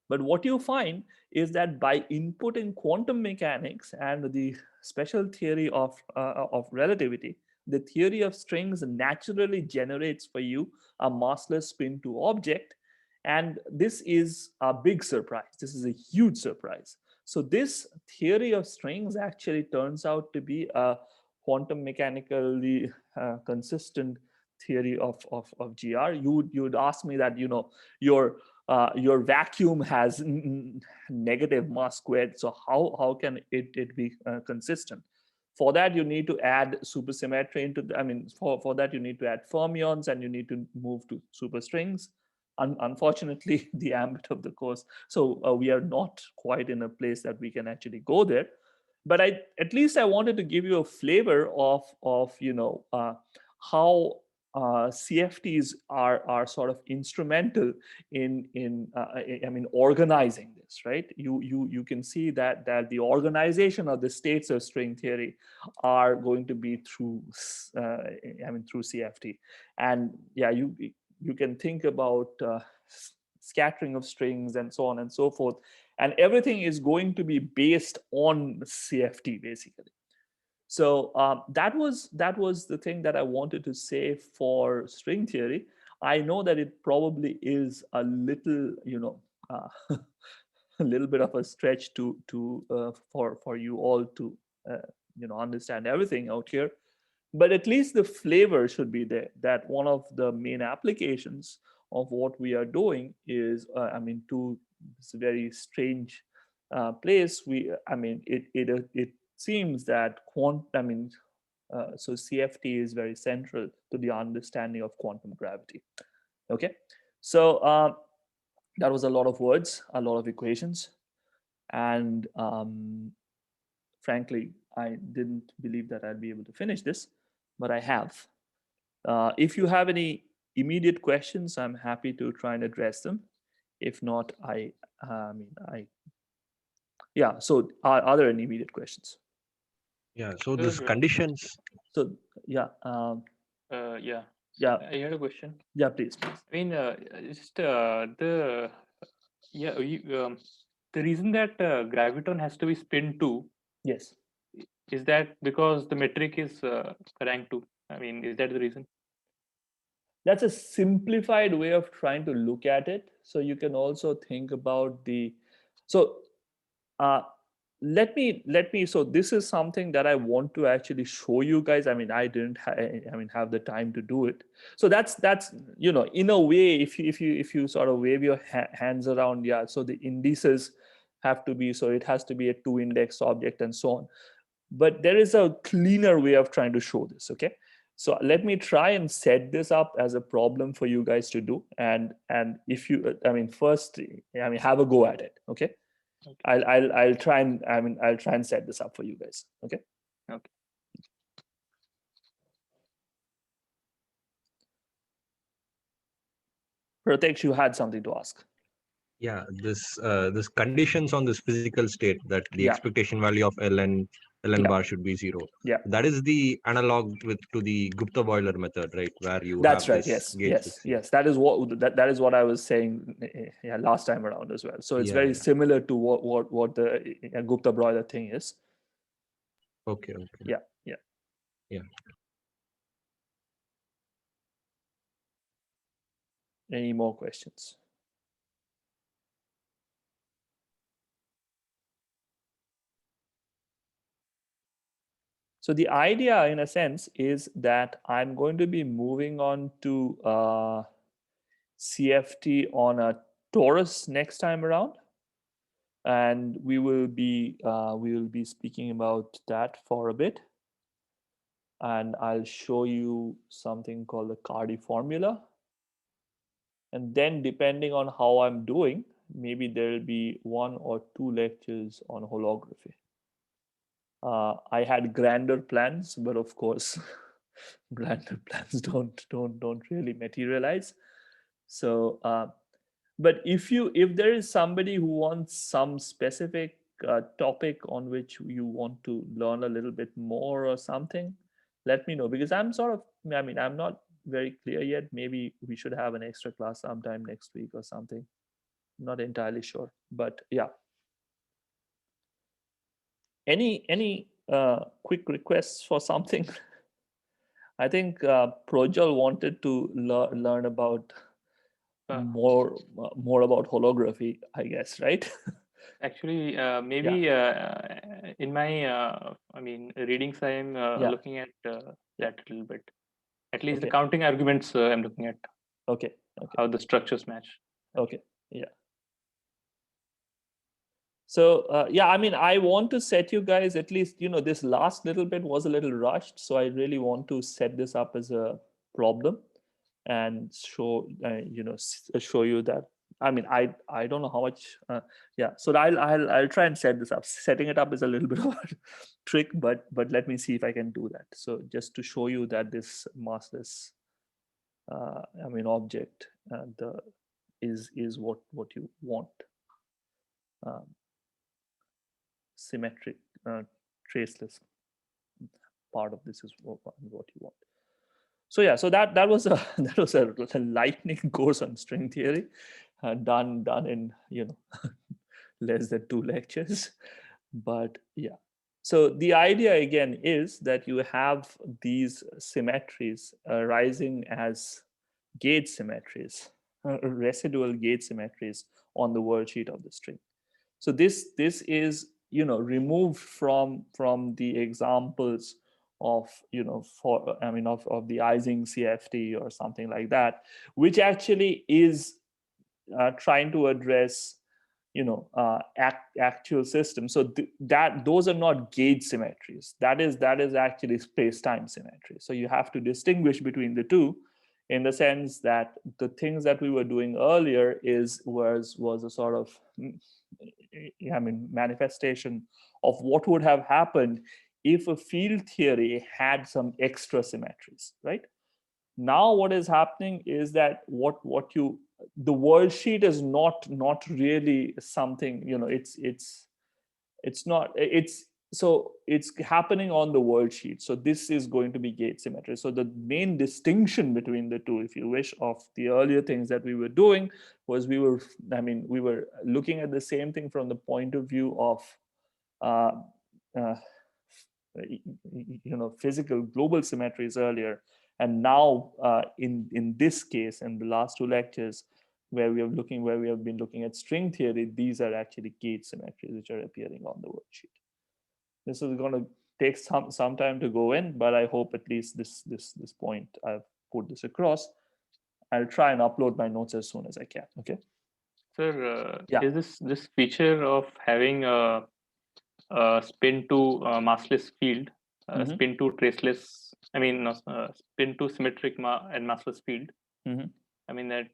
But what you find is that by inputting quantum mechanics and the special theory of relativity, the theory of strings naturally generates for you a massless spin 2 object. And this is a big surprise. This is a huge surprise. So this theory of strings actually turns out to be a quantum mechanically consistent theory of GR. You'd ask me that, your vacuum has negative mass squared. So how can it be consistent? For that, you need to add supersymmetry into for that, you need to add fermions and you need to move to superstrings. Unfortunately, the ambit of the course. So we are not quite in a place that we can actually go there. But at least I wanted to give you a flavor of how CFTs are sort of instrumental in organizing this, right? You can see that the organization of the states of string theory are going to be through through CFT, and yeah, you can think about scattering of strings and so on and so forth, and everything is going to be based on CFT basically. So that was the thing that I wanted to say for string theory. I know that it probably is a little, a little bit of a stretch for you all to understand everything out here, but at least the flavor should be there. That one of the main applications of what we are doing is, to this very strange place. It seems that so CFT is very central to the understanding of quantum gravity. Okay, so that was a lot of words, a lot of equations, and frankly, I didn't believe that I'd be able to finish this, but I have. If you have any immediate questions, I'm happy to try and address them. If not, yeah. So, are there any immediate questions? Yeah. So this conditions. So, yeah. Yeah. Yeah. I had a question. Yeah, please. I mean, just the reason that graviton has to be spin 2. Yes. Is that because the metric is rank 2? I mean, is that the reason? That's a simplified way of trying to look at it. So you can also think about let me so this is something that I want to actually show you guys. I didn't have the time to do it. So that's in a way, if you sort of wave your hands around, yeah, so the indices have to be, so it has to be a 2-index object and so on. But there is a cleaner way of trying to show this. Okay, so let me try and set this up as a problem for you guys to do, and if you first have a go at it. Okay, I'll try and set this up for you guys. Okay. Okay. Pratesh, you had something to ask. Yeah, this conditions on this physical state, that the expectation value of ln bar should be 0. Yeah, that is the analog to the Gupta boiler method, right? Where you that's have right. this Yes. That is what I was saying last time around as well. So it's very similar to what the Gupta boiler thing is. Okay. Yeah. Yeah. Any more questions? So the idea, in a sense, is that I'm going to be moving on to CFT on a torus next time around, and we will be speaking about that for a bit, and I'll show you something called the Cardi formula, and then depending on how I'm doing, maybe there will be 1 or 2 lectures on holography. I had grander plans, but of course, grander plans don't really materialize. So, but if there is somebody who wants some specific topic on which you want to learn a little bit more or something, let me know, because I'm not very clear yet. Maybe we should have an extra class sometime next week or something. Not entirely sure, but yeah. Any quick requests for something? I think Projal wanted to learn about more about holography, I guess, right? Actually, maybe in my readings, I'm looking at that a little bit. At least the counting arguments I'm looking at. Okay. How the structures match. Okay. Yeah. So yeah, I mean, I want to set you guys at least, this last little bit was a little rushed. So I really want to set this up as a problem and show, show you that. I mean, I don't know how much. Yeah. So I'll try and set this up. Setting it up is a little bit of a trick, but let me see if I can do that. So just to show you that this massless, object is what you want. Symmetric, traceless part of this is what you want. So yeah, so that was a that was a lightning course on string theory, done in less than 2 lectures, but yeah. So the idea again is that you have these symmetries arising as gauge symmetries, residual gauge symmetries on the worldsheet of the string. So this is removed from the examples of of the Ising CFT or something like that, which actually is trying to address actual systems. So that those are not gauge symmetries. That is actually space-time symmetry. So you have to distinguish between the two, in the sense that the things that we were doing earlier was a sort of manifestation of what would have happened if a field theory had some extra symmetries, right? Now what is happening is that the world sheet is not really something, it's happening on the world sheet. So this is going to be gauge symmetry. So the main distinction between the two, if you wish, of the earlier things that we were doing was we were looking at the same thing from the point of view of physical global symmetries earlier, and now in this case, in the last 2 lectures where we have been looking at string theory, these are actually gauge symmetries which are appearing on the worksheet. This is going to take some time to go in, but I hope at least this point I've put this across. I'll try and upload my notes as soon as I can. Okay. Sir, is this feature of having a spin to massless field, spin to traceless, spin to symmetric and massless field. I mean that.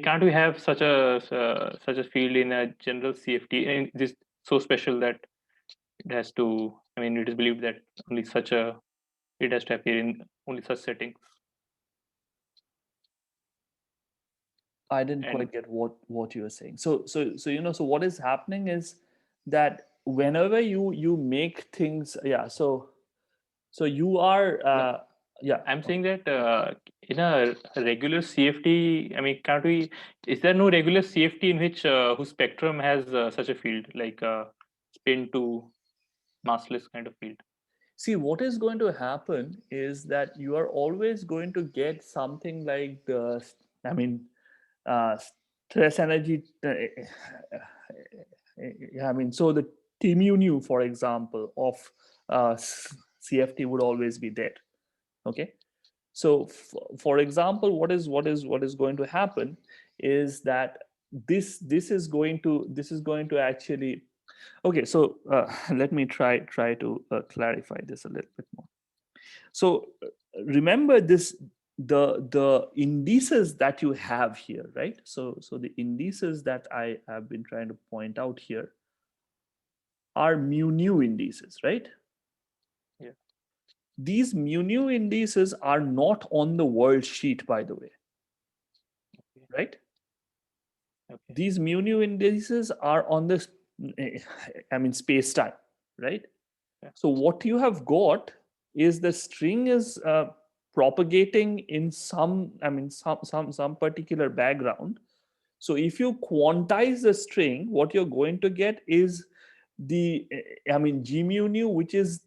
Can't we have such a field in a general CFT? And this so special that it has to. It is believed that it has to appear in only such settings. I didn't quite get what you were saying. So what is happening is that whenever you make things, so you are I'm saying that in a regular CFT, can't we? Is there no regular CFT in which whose spectrum has such a field, like spin to massless kind of field? See, what is going to happen is that you are always going to get something like the, I mean, stress energy. I mean, so the T mu nu, for example, of CFT would always be there. Okay. So, for example, what is going to happen is that this is going to actually. Okay, so let me try to clarify this a little bit more. So remember this, the indices that you have here, right? So the indices that I have been trying to point out here are mu nu indices, right? Yeah. These mu nu indices are not on the world sheet, by the way. Okay. Right? Okay. These mu nu indices are on this, I mean, space time, right? Yeah. So what you have got is the string is propagating in some, I mean, some particular background. So if you quantize the string, what you're going to get is the, I mean, G mu nu, which is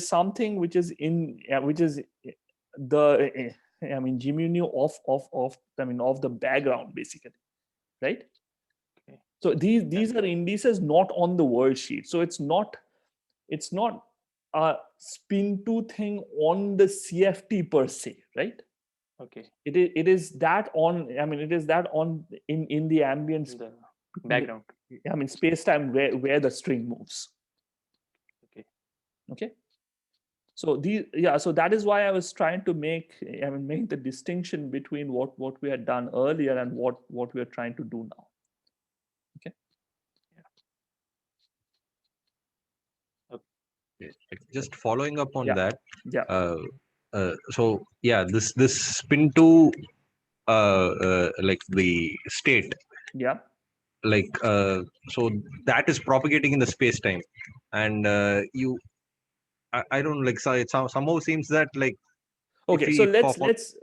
something which is in, which is the, I mean, G mu nu of I mean, of the background, basically, right? Okay. So these are indices not on the world sheet. So it's not a spin 2 thing on the CFT per se, right? Okay. It is that on, I mean, it is that on in the ambient The background. I mean, space time where the string moves. Okay. Okay. So so that is why I was trying to make the distinction between what we had done earlier and what we are trying to do now. Okay. Just following up on Yeah. that. Yeah. So yeah, this spin to like the state. Yeah. Like so that is propagating in the space time, and I don't like. So it somehow seems that like. Okay, so let's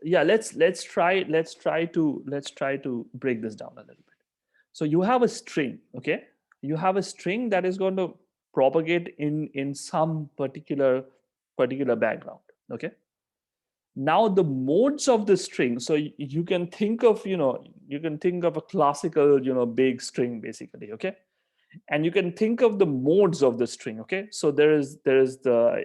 try to break this down a little bit. So you have a string, okay? You have a string that is going to propagate in some particular background, okay? Now the modes of the string, so you can think of, you can think of a classical, big string, basically, okay? And you can think of the modes of the string, okay? So there is the,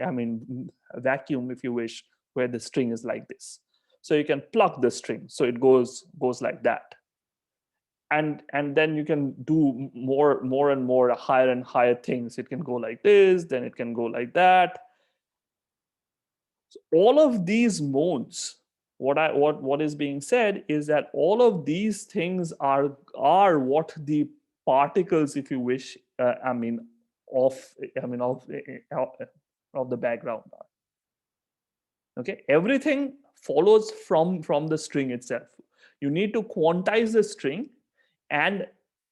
I mean, a vacuum, if you wish, where the string is like this. So you can pluck the string, so it goes like that. And then you can do more and more higher and higher things. It can go like this, then it can go like that. So all of these modes, what is being said is that all of these things are what the particles, if you wish, of the background are. Okay, everything follows from the string itself. You need to quantize the string, and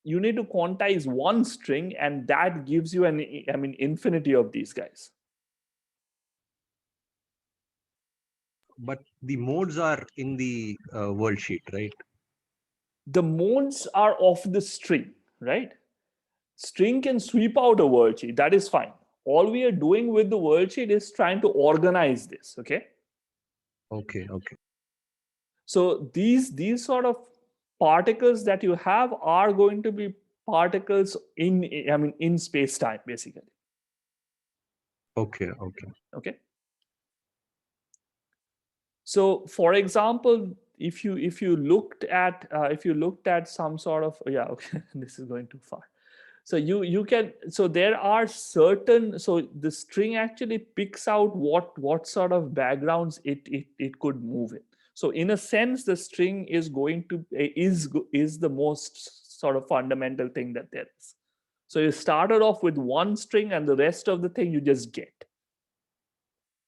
you need to quantize one string, and that gives you an infinity of these guys. But the modes are in the world sheet, right? The modes are of the string, right? String can sweep out a world sheet, that is fine. All we are doing with the world sheet is trying to organize this, okay? Okay. So these sort of particles that you have are going to be particles in space time, basically. Okay. Okay. So for example, if you looked at some sort of, yeah, okay, this is going too far. So you can, so there are certain, so the string actually picks out what sort of backgrounds it could move in. So in a sense, the string is going to is the most sort of fundamental thing that there is. So you started off with one string, and the rest of the thing you just get.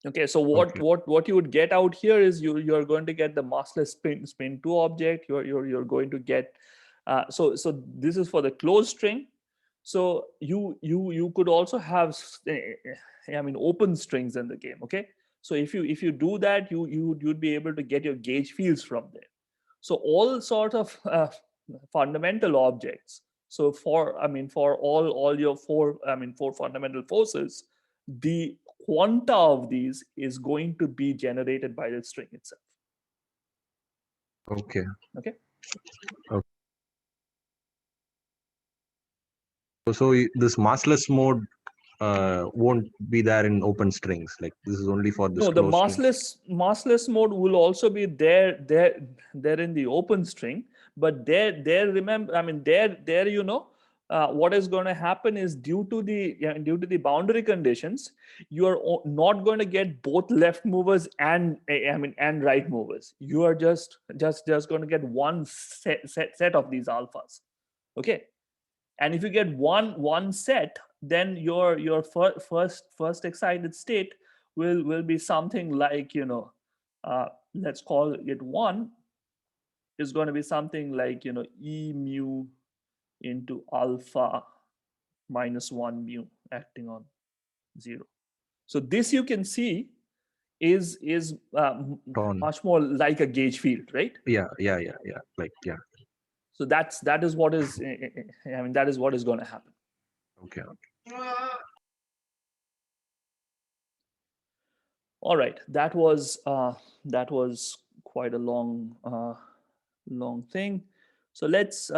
Okay, so what you would get out here is you're going to get the massless spin 2 object. You're going to get so this is for the closed string. So you could also have open strings in the game. Okay, so if you do that, you'd be able to get your gauge fields from there. So all sort of fundamental objects. So for all your four fundamental forces, the quanta of these is going to be generated by the string itself. Okay. Okay. Okay. So this massless mode won't be there in open strings. Like this is only for this. No, the strings. massless mode will also be there in the open string. But there remember, I mean, there you know, what is going to happen is due to the boundary conditions, you are not going to get both left movers and right movers. You are just going to get one set of these alphas. Okay. And if you get one set, then your first excited state will be something like, you know, let's call it 1 is going to be something like, you know, E mu into alpha minus 1 mu acting on 0. So this you can see is much more like a gauge field, right? Yeah. Like, yeah. So that is what is, I mean, that is what is going to happen. Okay. All right, that was quite a long thing. So let's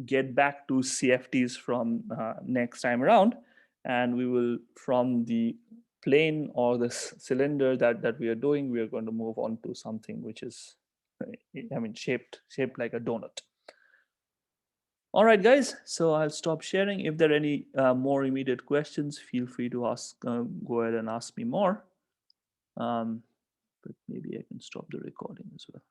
get back to CFTs from next time around, and we will, from the plane or the cylinder that we are doing, we are going to move on to something which is, I mean, shaped like a donut. All right, guys, so I'll stop sharing. If there are any more immediate questions, feel free to ask, go ahead and ask me more. But maybe I can stop the recording as well.